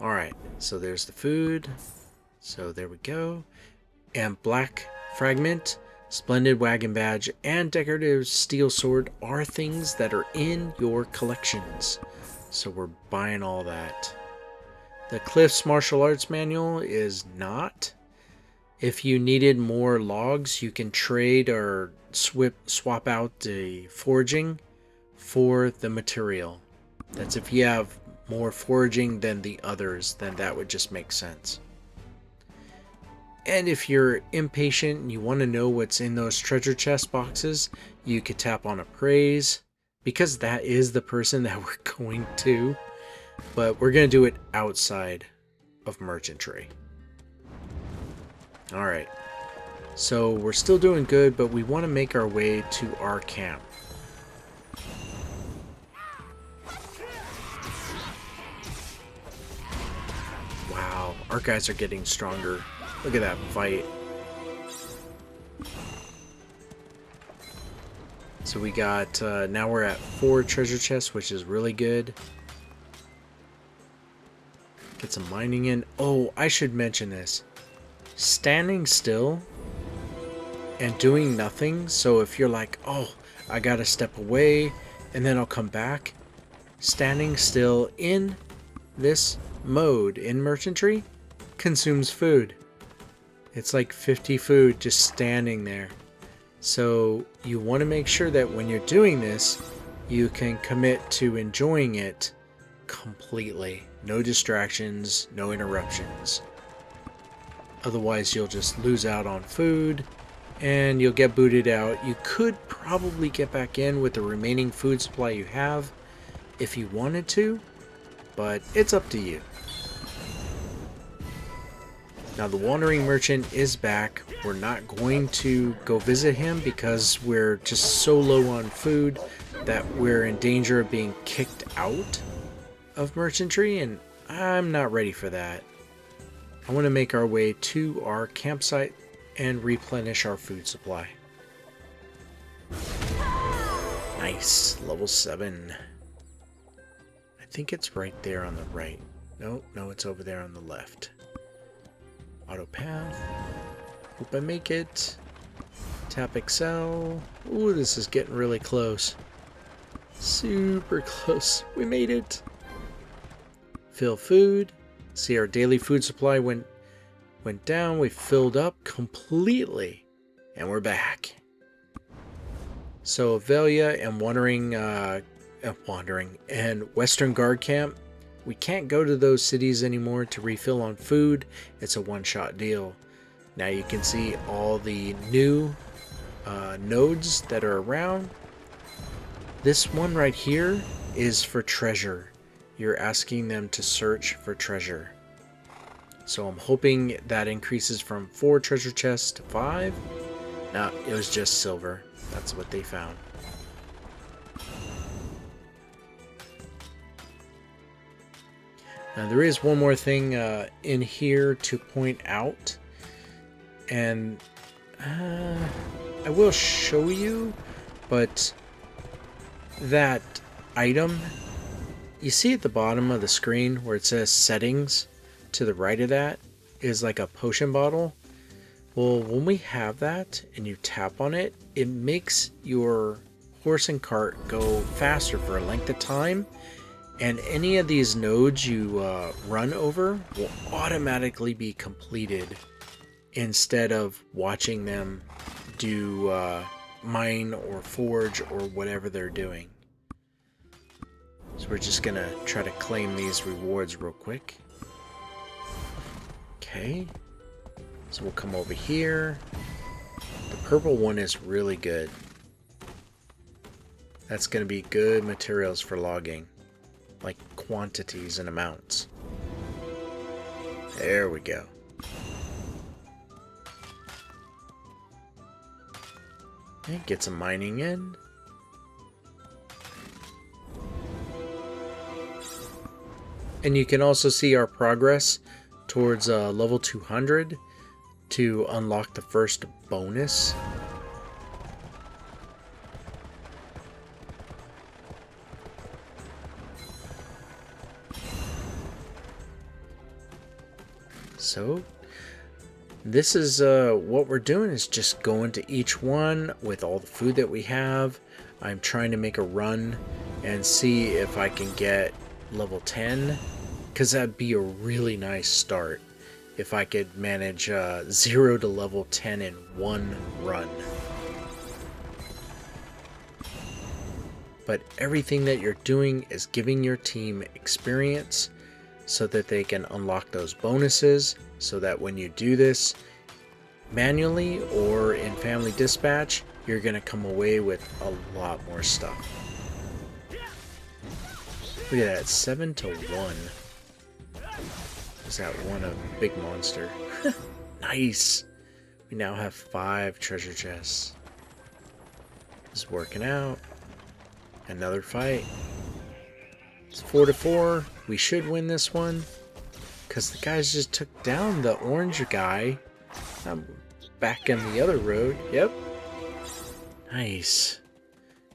Alright, so there's the food. So there we go. And black fragment, splendid wagon badge, and decorative steel sword are things that are in your collections. So we're buying all that. The Cliff's martial arts manual is not. If you needed more logs, you can trade or swap out the foraging for the material. That's if you have more foraging than the others, then that would just make sense. And if you're impatient and you want to know what's in those treasure chest boxes, you could tap on appraise, because that is the person that we're going to. But we're going to do it outside of merchantry. Alright. So we're still doing good, but we want to make our way to our camp. Wow, our guys are getting stronger. Look at that fight. So we got, now we're at 4 treasure chests, which is really good. Get some mining in. Oh, I should mention this. Standing still and doing nothing. So if you're like, oh, I gotta step away and then I'll come back. Standing still in this mode in merchantry consumes food. It's like 50 food just standing there. So you want to make sure that when you're doing this, you can commit to enjoying it completely. No distractions, no interruptions. Otherwise you'll just lose out on food and you'll get booted out. You could probably get back in with the remaining food supply you have if you wanted to, but it's up to you. Now the Wandering Merchant is back. We're not going to go visit him because we're just so low on food that we're in danger of being kicked out of merchantry, and I'm not ready for that. I want to make our way to our campsite and replenish our food supply. Nice, level 7. I think it's right there on the right. No, it's over there on the left. Auto path. Hope I make it. Tap Excel. Ooh, this is getting really close. Super close. We made it. Fill food. See, our daily food supply went down. We filled up completely. And we're back. So Avelia and Wandering and Western Guard Camp, we can't go to those cities anymore to refill on food. It's a one-shot deal. Now you can see all the new nodes that are around. This one right here is for treasure. You're asking them to search for treasure. So I'm hoping that increases from 4 treasure chests to 5. No, it was just silver. That's what they found. Now there is one more thing in here to point out, and I will show you, but that item, you see at the bottom of the screen where it says settings, to the right of that is like a potion bottle. Well, when we have that and you tap on it, it makes your horse and cart go faster for a length of time, and any of these nodes you run over will automatically be completed instead of watching them do mine or forge or whatever they're doing. So we're just gonna try to claim these rewards real quick. Okay, so we'll come over here. The purple one is really good. That's gonna be good materials for logging, like quantities and amounts. There we go. Okay, get some mining in. And you can also see our progress towards level 200 to unlock the first bonus. So this is what we're doing, is just going to each one with all the food that we have. I'm trying to make a run and see if I can get level 10, because that'd be a really nice start if I could manage 0 to level 10 in one run. But everything that you're doing is giving your team experience so that they can unlock those bonuses, so that when you do this manually or in family dispatch, you're going to come away with a lot more stuff. Look at that, 7 to 1. Is that one a big monster? Nice! We now have 5 treasure chests. It's working out. Another fight. It's 4 to 4. We should win this one, because the guys just took down the orange guy. I'm back in the other road. Yep. Nice.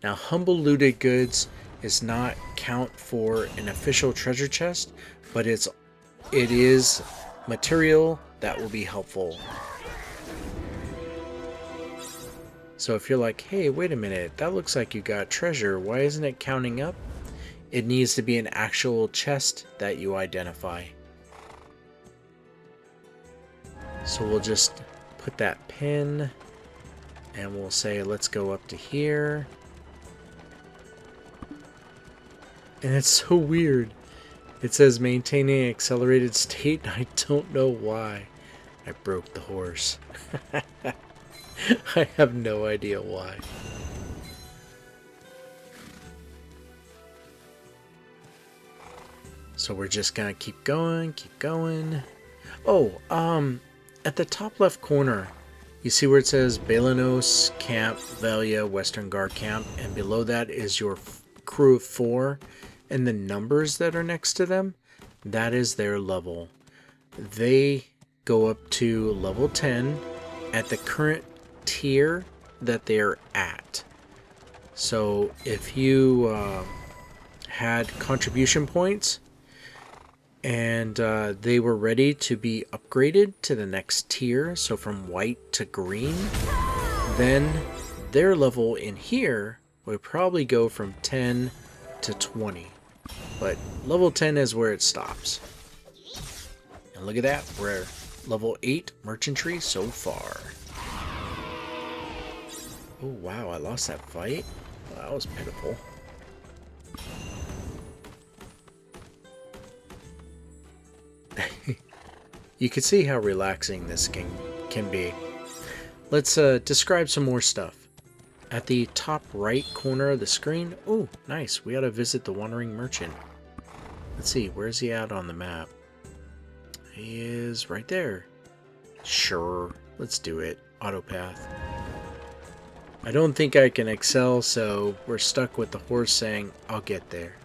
Now, humble looted goods is not count for an official treasure chest, but it is material that will be helpful. So if you're like, hey, wait a minute, that looks like you got treasure, why isn't it counting up? It needs to be an actual chest that you identify. So we'll just put that pin and we'll say, let's go up to here. And it's so weird. It says maintaining accelerated state, and I don't know why. I broke the horse. I have no idea why. So we're just gonna keep going, keep going. Oh, at the top left corner, You see where it says Balanos Camp, Velia, Western Guard Camp, and below that is your crew of 4, and the numbers that are next to them, that is their level. They go up to level 10 at the current tier that they're at. So if you had contribution points and they were ready to be upgraded to the next tier, so from white to green, then their level in here would probably go from 10 to 20. But level 10 is where it stops. And look at that, we're level 8 merchantry so far. Oh wow, I lost that fight? Well, that was pitiful. You can see how relaxing this can be. Let's describe some more stuff. At the top right corner of the screen, oh, nice, we ought to visit the Wandering Merchant. Let's see, where's he at on the map? He is right there. Sure, let's do it. Autopath. I don't think I can excel, so we're stuck with the horse saying, I'll get there.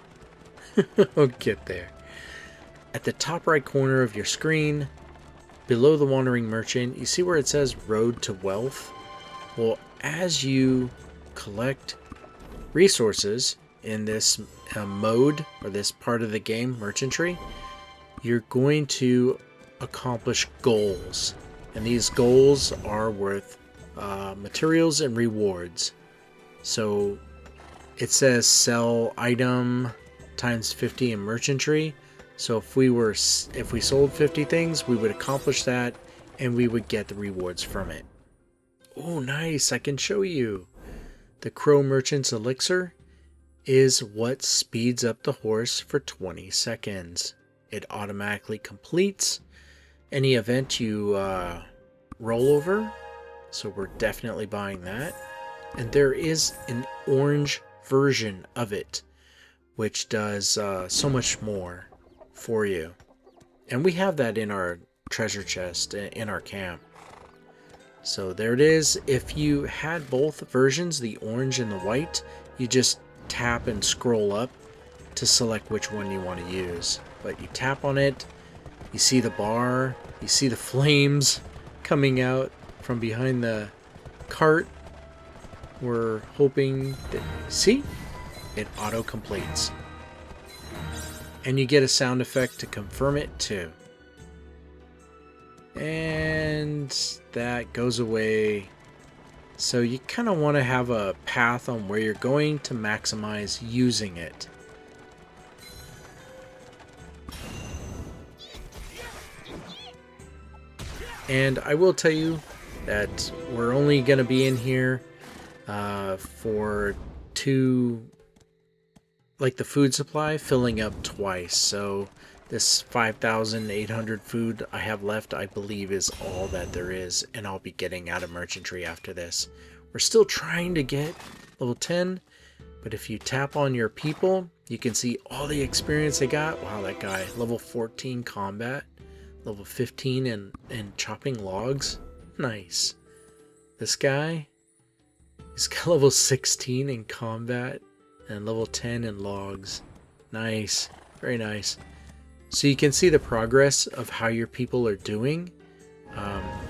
I'll get there. At the top right corner of your screen, below the Wandering Merchant, you see where it says Road to Wealth? Well, as you collect resources in this mode, or this part of the game, merchantry, you're going to accomplish goals. And these goals are worth materials and rewards. So it says sell item times 50 in merchantry. So if we sold 50 things, we would accomplish that and we would get the rewards from it. Oh, nice, I can show you. The Crow Merchant's Elixir is what speeds up the horse for 20 seconds. It automatically completes any event you roll over. So we're definitely buying that. And there is an orange version of it, which does so much more for you. And we have that in our treasure chest in our camp. So there it is. If you had both versions, the orange and the white, you just tap and scroll up to select which one you want to use. But you tap on it, you see the bar, you see the flames coming out from behind the cart. We're hoping that, see, it auto completes. And you get a sound effect to confirm it too. And that goes away. So you kind of want to have a path on where you're going to maximize using it. And I will tell you that we're only going to be in here for the food supply filling up twice. So this 5,800 food I have left, I believe, is all that there is, and I'll be getting out of merchantry after this. We're still trying to get level 10, but if you tap on your people, you can see all the experience they got. Wow, that guy, level 14 combat, level 15 in chopping logs. Nice. This guy, he's got level 16 in combat and level 10 in logs. Nice. Very nice. So you can see the progress of how your people are doing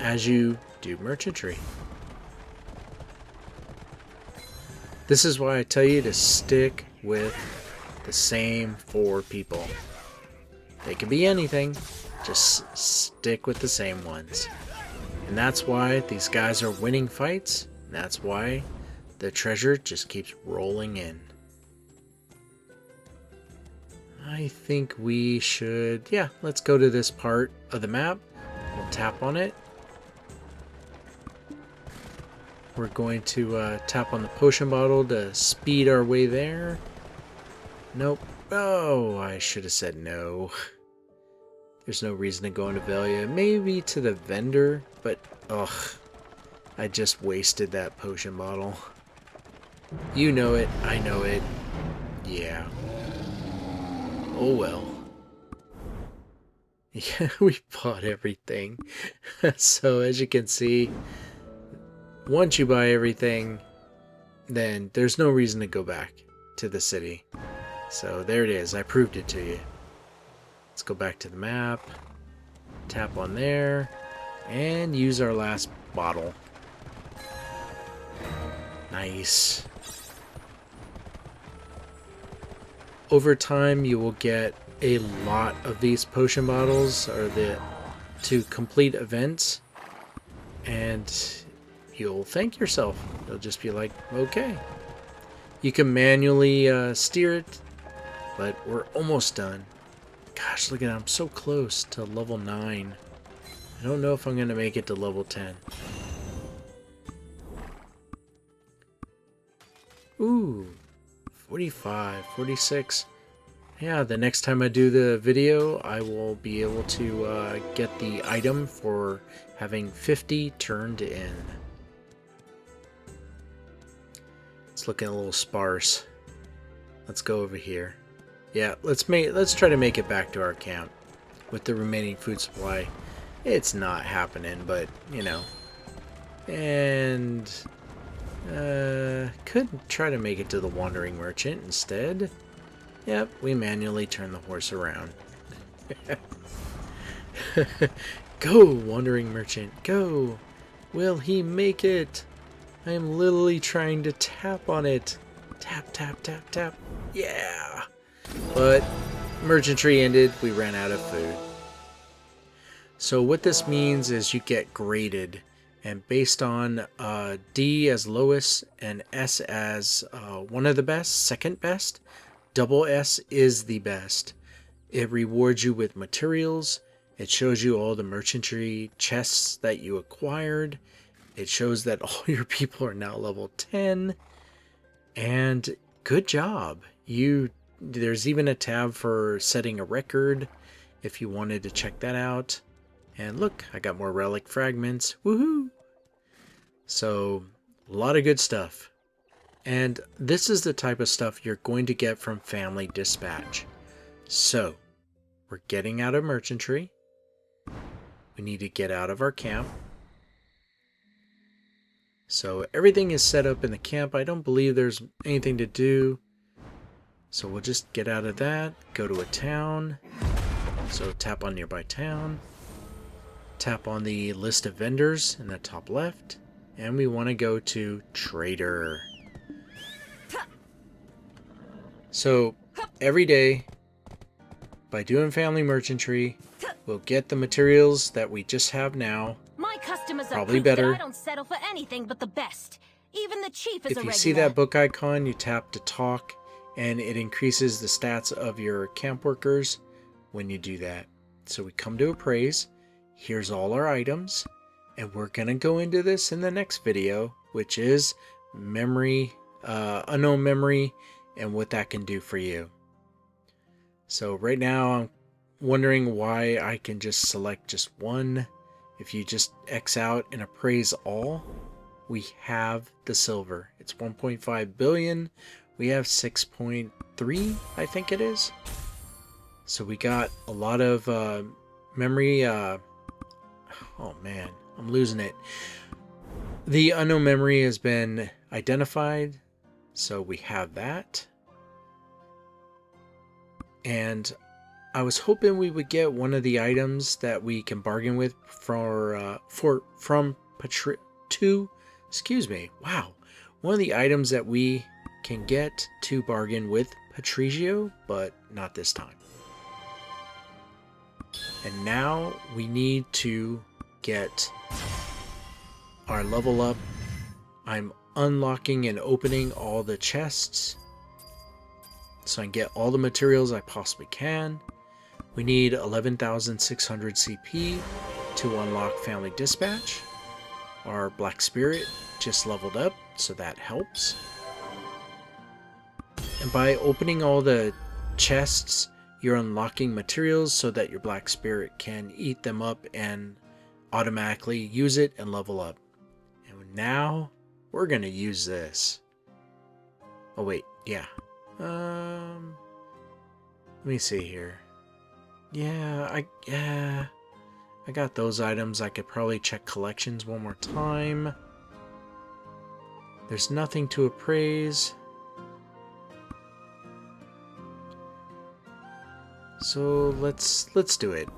as you do merchantry. This is why I tell you to stick with the same 4 people. They can be anything, just stick with the same ones. And that's why these guys are winning fights. And that's why the treasure just keeps rolling in. I think we should, yeah, let's go to this part of the map. We'll tap on it. We're going to tap on the potion bottle to speed our way there. Nope. Oh, I should have said no. There's no reason to go into Velia. Maybe to the vendor, but ugh. I just wasted that potion bottle. You know it, I know it. Yeah. Oh well. Yeah, we bought everything. So as you can see, once you buy everything, then there's no reason to go back to the city. So there it is. I proved it to you. Let's go back to the map. Tap on there. And use our last bottle. Nice. Over time, you will get a lot of these potion bottles to complete events. And you'll thank yourself. You'll just be like, okay. You can manually steer it, but we're almost done. Gosh, look at that. I'm so close to level 9. I don't know if I'm going to make it to level 10. Ooh, 45, 46. Yeah, the next time I do the video, I will be able to get the item for having 50 turned in. It's looking a little sparse. Let's go over here. Yeah, let's try to make it back to our camp with the remaining food supply. It's not happening, but you know. And could try to make it to the Wandering Merchant instead. Yep, we manually turn the horse around. Go, Wandering Merchant, go! Will he make it? I am literally trying to tap on it. Tap, tap, tap, tap. Yeah! But merchantry ended, we ran out of food. So what this means is you get graded, and based on D as lowest and S as one of the best, second best, double S is the best. It rewards you with materials. It shows you all the merchantry chests that you acquired. It shows that all your people are now level 10. And good job. There's even a tab for setting a record if you wanted to check that out. And look, I got more relic fragments. Woohoo! So, a lot of good stuff. And this is the type of stuff you're going to get from Family Dispatch. So, we're getting out of merchantry. We need to get out of our camp. So, everything is set up in the camp. I don't believe there's anything to do. So, we'll just get out of that. Go to a town. So, tap on nearby town. Tap on the list of vendors in the top left. And we want to go to Trader. So, every day, by doing family merchantry, we'll get the materials that we just have now. My customers Probably are better. I don't settle for anything but the best. Even the chief is If a you regular. see that book icon, you tap to talk, and it increases the stats of your camp workers when you do that. So we come to appraise. Here's all our items, and we're going to go into this in the next video, which is memory, unknown memory, and what that can do for you. So right now I'm wondering why I can just select just one. If you just X out and appraise all, we have the silver. It's 1.5 billion. We have 6.3, I think it is. So we got a lot of memory. Oh man, I'm losing it. The unknown memory has been identified. So we have that. And I was hoping we would get one of the items that we can bargain with from excuse me. Wow. One of the items that we can get to bargain with Patrigio, but not this time. And now we need to get our level up. I'm unlocking and opening all the chests so I can get all the materials I possibly can. We need 11,600 CP to unlock Family Dispatch. Our Black Spirit just leveled up, so that helps. And by opening all the chests, you're unlocking materials so that your Black Spirit can eat them up and automatically use it and level up. And now we're gonna use this. Oh wait, yeah. Let me see here. Yeah, I got those items. I could probably check collections one more time. There's nothing to appraise. So let's do it.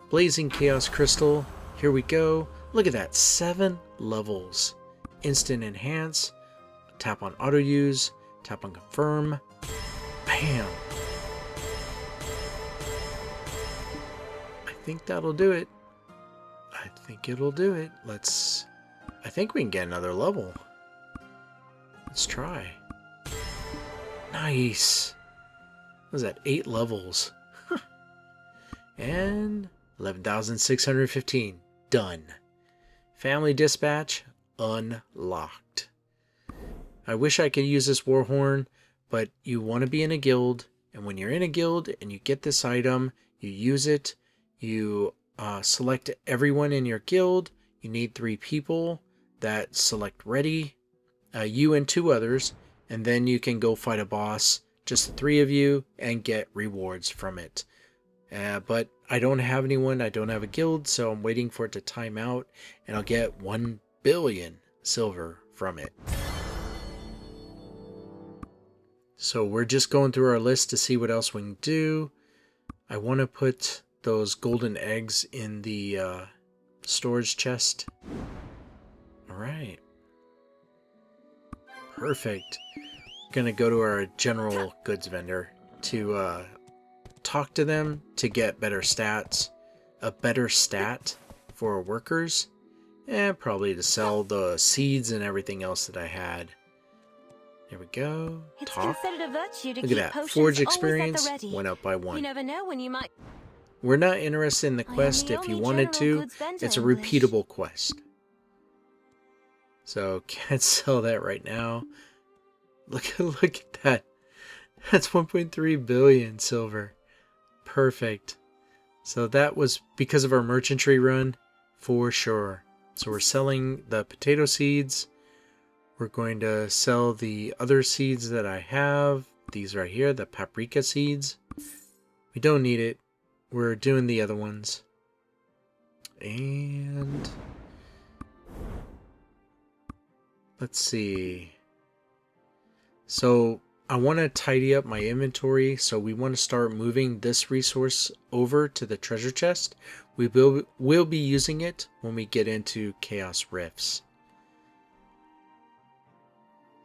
Blazing Chaos Crystal. Here we go. Look at that. 7 levels. Instant enhance. Tap on auto use. Tap on confirm. Bam. I think that'll do it. I think it'll do it. I think we can get another level. Let's try. Nice. What was that? 8 levels. And 11,615. Done. Family Dispatch unlocked. I wish I could use this war horn, but you want to be in a guild, and when you're in a guild and you get this item, you use it, you select everyone in your guild. You need 3 people that select ready, you and 2 others, and then you can go fight a boss, just the 3 of you, and get rewards from it. But I don't have anyone, I don't have a guild, so I'm waiting for it to time out, and I'll get 1 billion silver from it. So we're just going through our list to see what else we can do. I want to put those golden eggs in the storage chest. Alright. Perfect. Gonna go to our general goods vendor to talk to them to get better stats, a better stat for our workers, and probably to sell the seeds and everything else that I had. There we go. It's Talk. considered a virtue to Look keep at that. potions Forge always at the experience ready. went up by 1. You never know when you might. We're not interested in the I am quest. the If you only wanted general to, goods vendor it's a English. repeatable quest. So can't sell that right now. Look at that. That's 1.3 billion silver. Perfect. So that was because of our merchantry run, for sure. So we're selling the potato seeds. We're going to sell the other seeds that I have. These right here, the paprika seeds. We don't need it. We're doing the other ones. And let's see. So I want to tidy up my inventory. So we want to start moving this resource over to the treasure chest. We will be using it when we get into Chaos Rifts.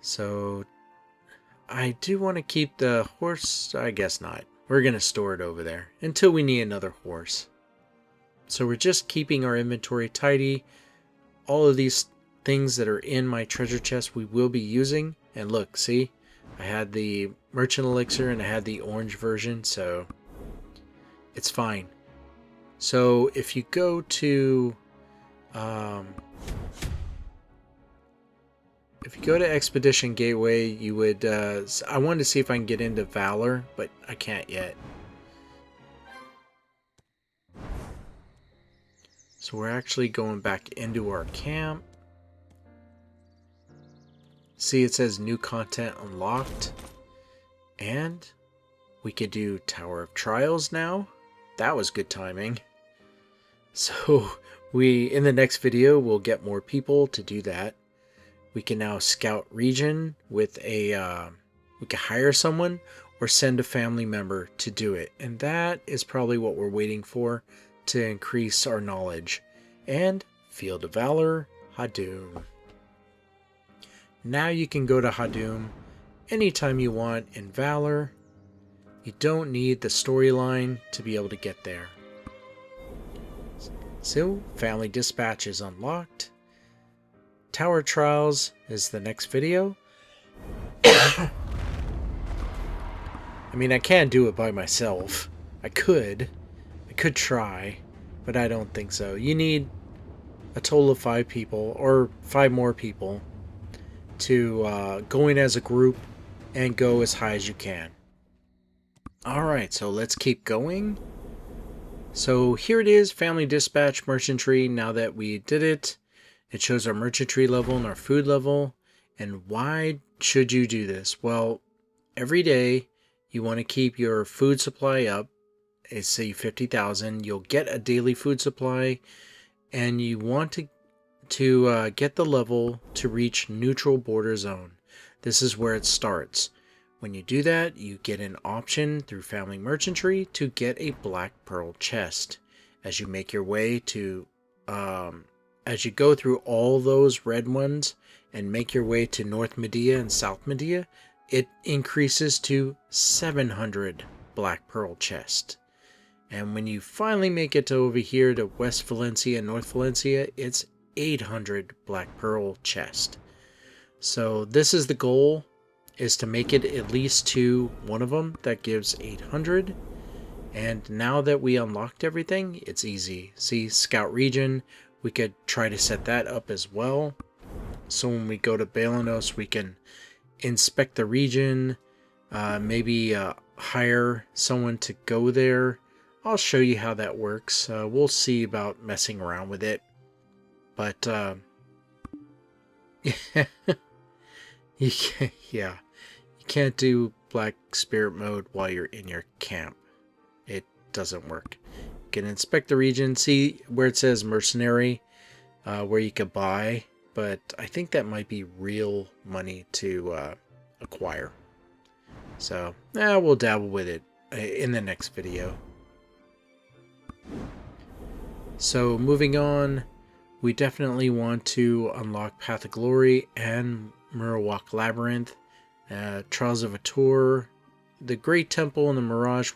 So I do want to keep the horse. I guess not. We're going to store it over there until we need another horse. So we're just keeping our inventory tidy. All of these things that are in my treasure chest we will be using. And look, see? I had the merchant elixir and I had the orange version, so it's fine. So if you go to Expedition Gateway, you would I wanted to see if I can get into Valor, but I can't yet. So we're actually going back into our camp. See, it says new content unlocked. And we could do Tower of Trials now. That was good timing. So in the next video, we'll get more people to do that. We can now scout region with a, we can hire someone or send a family member to do it. And that is probably what we're waiting for to increase our knowledge. And Field of Valor, Hadum. Now you can go to Hadum anytime you want in Valor. You don't need the storyline to be able to get there. So, Family Dispatch is unlocked. Tower Trials is the next video. I mean, I can't do it by myself. I could try, but I don't think so. You need a total of 5 people, or 5 more people, to go in as a group and go as high as you can. Alright, so let's keep going. So here it is, Family Dispatch Merchantry. Now that we did it, it shows our merchantry level and our food level. And why should you do this? Well, every day you want to keep your food supply up. It's say 50,000. You'll get a daily food supply, and you want to to get the level to reach neutral border zone. This is where it starts. When you do that, you get an option through Family Merchantry to get a Black Pearl chest. As you make your way to, as you go through all those red ones and make your way to North Medea and South Medea, it increases to 700 Black Pearl chest. And when you finally make it to over here to West Valencia and North Valencia, it's 800 Black Pearl chest. So this is the goal, is to make it at least to one of them that gives 800. And now that we unlocked everything, it's easy. See, Scout Region, we could try to set that up as well. So when we go to Balanos, we can inspect the region, maybe hire someone to go there. I'll show you how that works. We'll see about messing around with it. But, you can't do Black Spirit mode while you're in your camp. It doesn't work. You can inspect the region, see where it says mercenary, where you could buy, but I think that might be real money to acquire. So, we'll dabble with it in the next video. So, moving on, we definitely want to unlock Path of Glory and Murawak Labyrinth, Trials of a Tour, the Great Temple and the Mirage.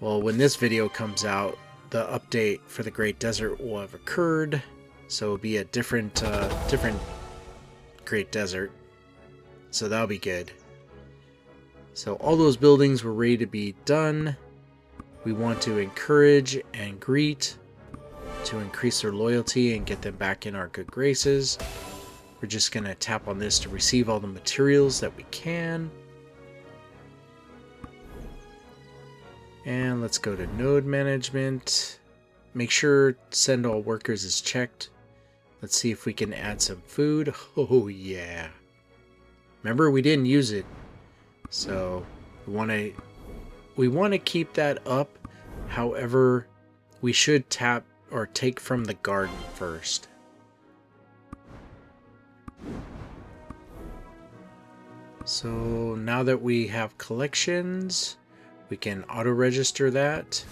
Well, when this video comes out, the update for the Great Desert will have occurred, so it'll be a different Great Desert. So that'll be good. So all those buildings were ready to be done. We want to encourage and greet to increase their loyalty and get them back in our good graces. We're just going to tap on this to receive all the materials that we can. And let's go to node management. Make sure send all workers is checked. Let's see if we can add some food. Oh yeah. Remember, we didn't use it. So we want to keep that up. However, we should tap or take from the garden first. So now that we have collections, we can auto-register that.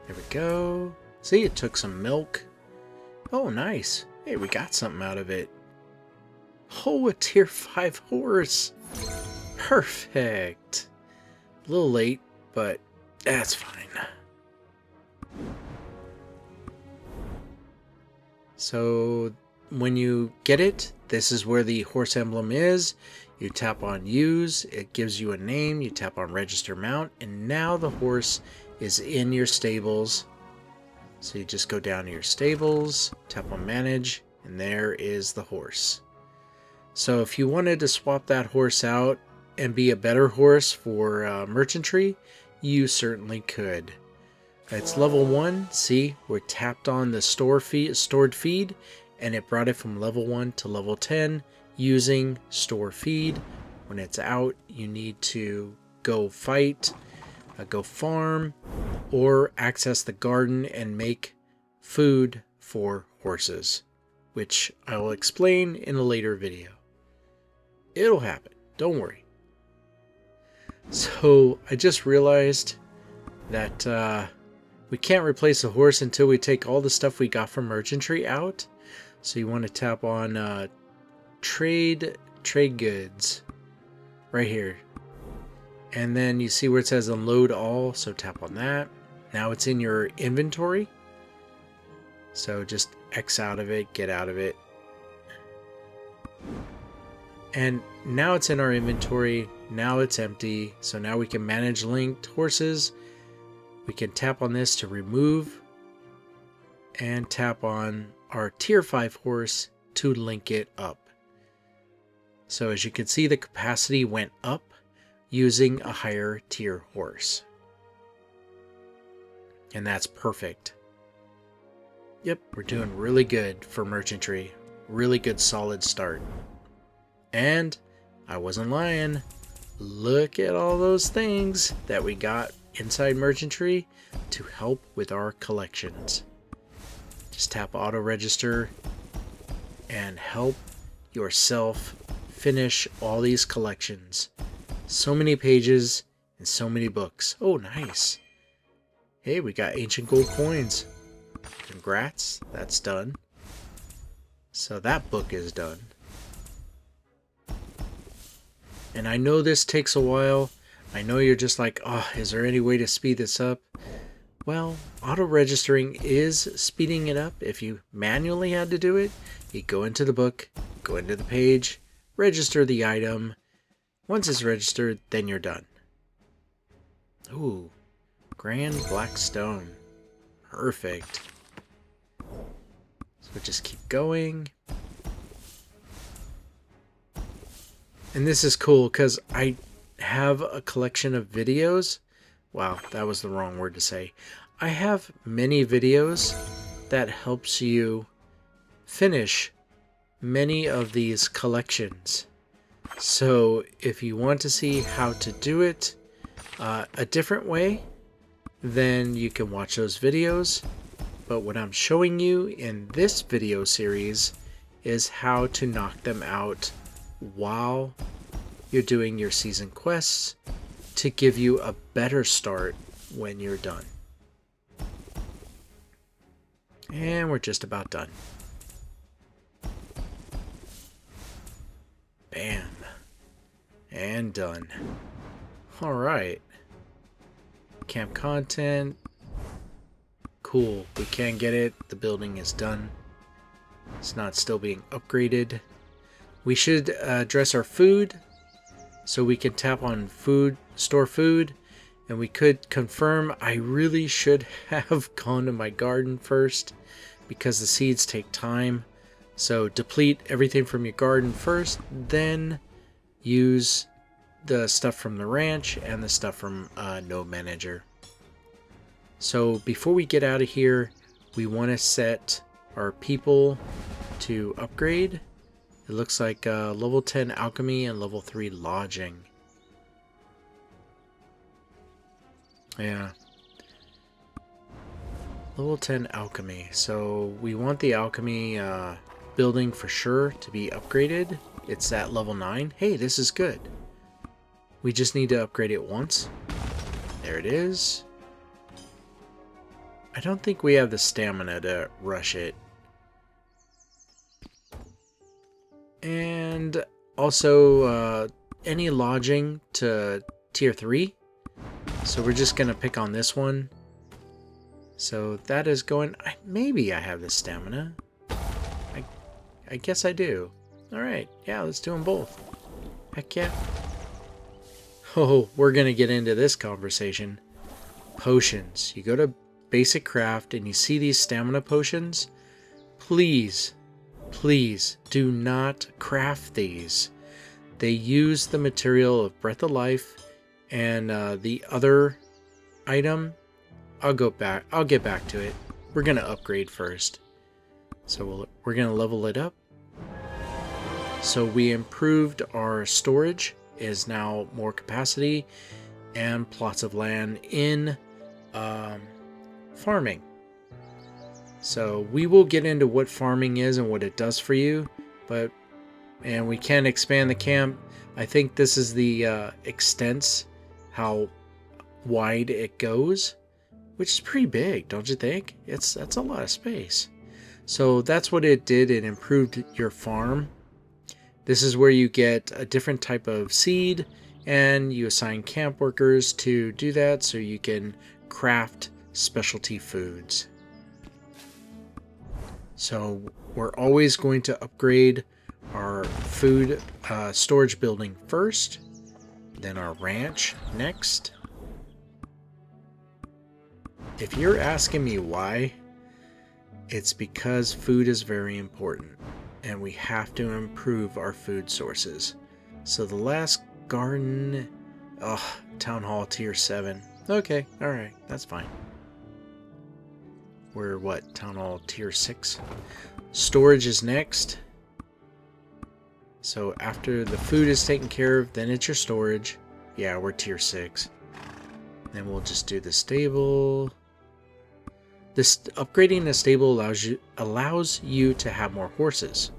There we go. See, it took some milk. Oh, nice. Hey, we got something out of it. Oh, a tier 5 horse. Perfect. A little late, but that's fine. So when you get it, this is where the horse emblem is. You tap on use, it gives you a name, you tap on register mount, and now the horse is in your stables. So you just go down to your stables, tap on manage, and there is the horse. So if you wanted to swap that horse out and be a better horse for merchantry, you certainly could. It's level 1. See, we're tapped on the stored feed, and it brought it from level 1 to level 10 using store feed. When it's out, you need to go fight, go farm, or access the garden and make food for horses, which I will explain in a later video. It'll happen, don't worry. So I just realized that we can't replace a horse until we take all the stuff we got from merchantry out. So you want to tap on trade goods right here, and then you see where it says unload all, so tap on that. Now it's in your inventory, so just X out of it, get out of it, and now it's in our inventory. Now it's empty, so now we can manage linked horses. We can tap on this to remove, and tap on our tier 5 horse to link it up. So as you can see, the capacity went up using a higher tier horse. And that's perfect. Yep, we're doing really good for merchantry. Really good solid start. And I wasn't lying. Look at all those things that we got inside merchantry to help with our collections. Just tap auto register and help yourself finish all these collections. So many pages and so many books. Oh, nice. Hey, we got ancient gold coins. Congrats, that's done. So that book is done. And I know this takes a while. I know you're just like, oh, is there any way to speed this up? Well, auto-registering is speeding it up. If you manually had to do it, you go into the book, go into the page, register the item. Once it's registered, then you're done. Ooh, Grand Black Stone. Perfect. So just keep going. And this is cool because I have a collection of videos. Wow, that was the wrong word to say. I have many videos that helps you finish many of these collections. So if you want to see how to do it a different way, then you can watch those videos. But what I'm showing you in this video series is how to knock them out while you're doing your season quests to give you a better start when you're done. And we're just about done. Bam. And done. Alright. Camp content. Cool. We can get it. The building is done. It's not still being upgraded. We should address our food. So we can tap on food, store food. And we could confirm I really should have gone to my garden first, because the seeds take time. So deplete everything from your garden first, then use the stuff from the ranch and the stuff from Node Manager. So before we get out of here, we want to set our people to upgrade. It looks like level 10 alchemy and level 3 lodging. Yeah. Level 10 alchemy. So we want the alchemy building for sure to be upgraded. It's at level 9. Hey, this is good. We just need to upgrade it once. There it is. I don't think we have the stamina to rush it. And also any lodging to tier 3. So we're just going to pick on this one. So that is going... maybe I have the stamina. I guess I do. Alright, yeah, let's do them both. Heck yeah. Oh, we're going to get into this conversation. Potions. You go to basic craft and you see these stamina potions. Please, please do not craft these. They use the material of Breath of Life and the other item. I'll get back to it. We're going to upgrade first. So we're going to level it up. So we improved our storage, is now more capacity and plots of land in farming. So we will get into what farming is and what it does for you, and we can expand the camp. I think this is the extents, how wide it goes, which is pretty big, don't you think? That's a lot of space. So that's what it did. It improved your farm. This is where you get a different type of seed, and you assign camp workers to do that so you can craft specialty foods. So we're always going to upgrade our food storage building first, then our ranch next. If you're asking me why, it's because food is very important and we have to improve our food sources. So the last garden, Town Hall tier 7. Okay, alright, that's fine. We're what, Town Hall tier 6? Storage is next. So after the food is taken care of, then it's your storage. Yeah, we're tier 6. Then we'll just do the stable. This upgrading the stable allows you to have more horses.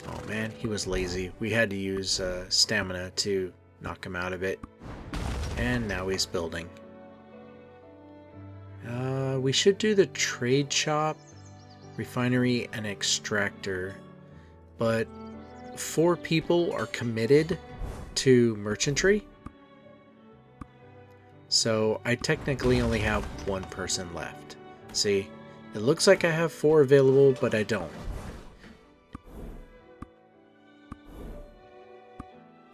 Oh man, he was lazy. We had to use stamina to knock him out of it. And now he's building. We should do the trade shop, refinery, and extractor. But 4 people are committed to merchantry. So I technically only have 1 person left. See, it looks like I have 4 available, but I don't.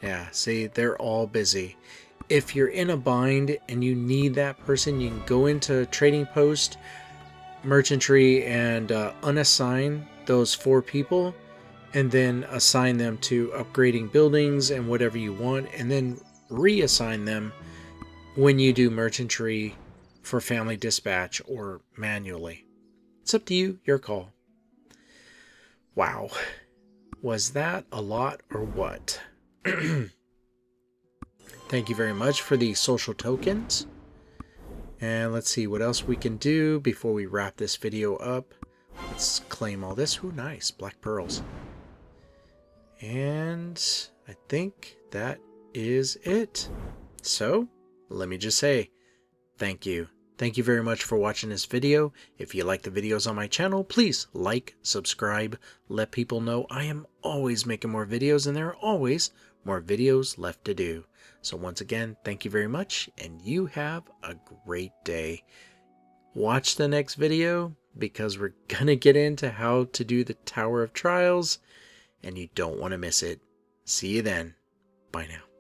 Yeah, see, they're all busy. If you're in a bind and you need that person, you can go into Trading Post, Merchantry, and unassign those 4 people, and then assign them to upgrading buildings and whatever you want, and then reassign them when you do Merchantry for Family Dispatch or manually. It's up to you, your call. Wow. Was that a lot or what? Thank you very much for the social tokens. And let's see what else we can do before we wrap this video up. Let's claim all this. Ooh, nice. Black pearls. And I think that is it. So, let me just say, thank you. Thank you very much for watching this video. If you like the videos on my channel, please like, subscribe, let people know I am always making more videos and there are always more videos left to do. So once again, thank you very much and you have a great day. Watch the next video because we're gonna get into how to do the Tower of Trials and you don't want to miss it. See you then. Bye now.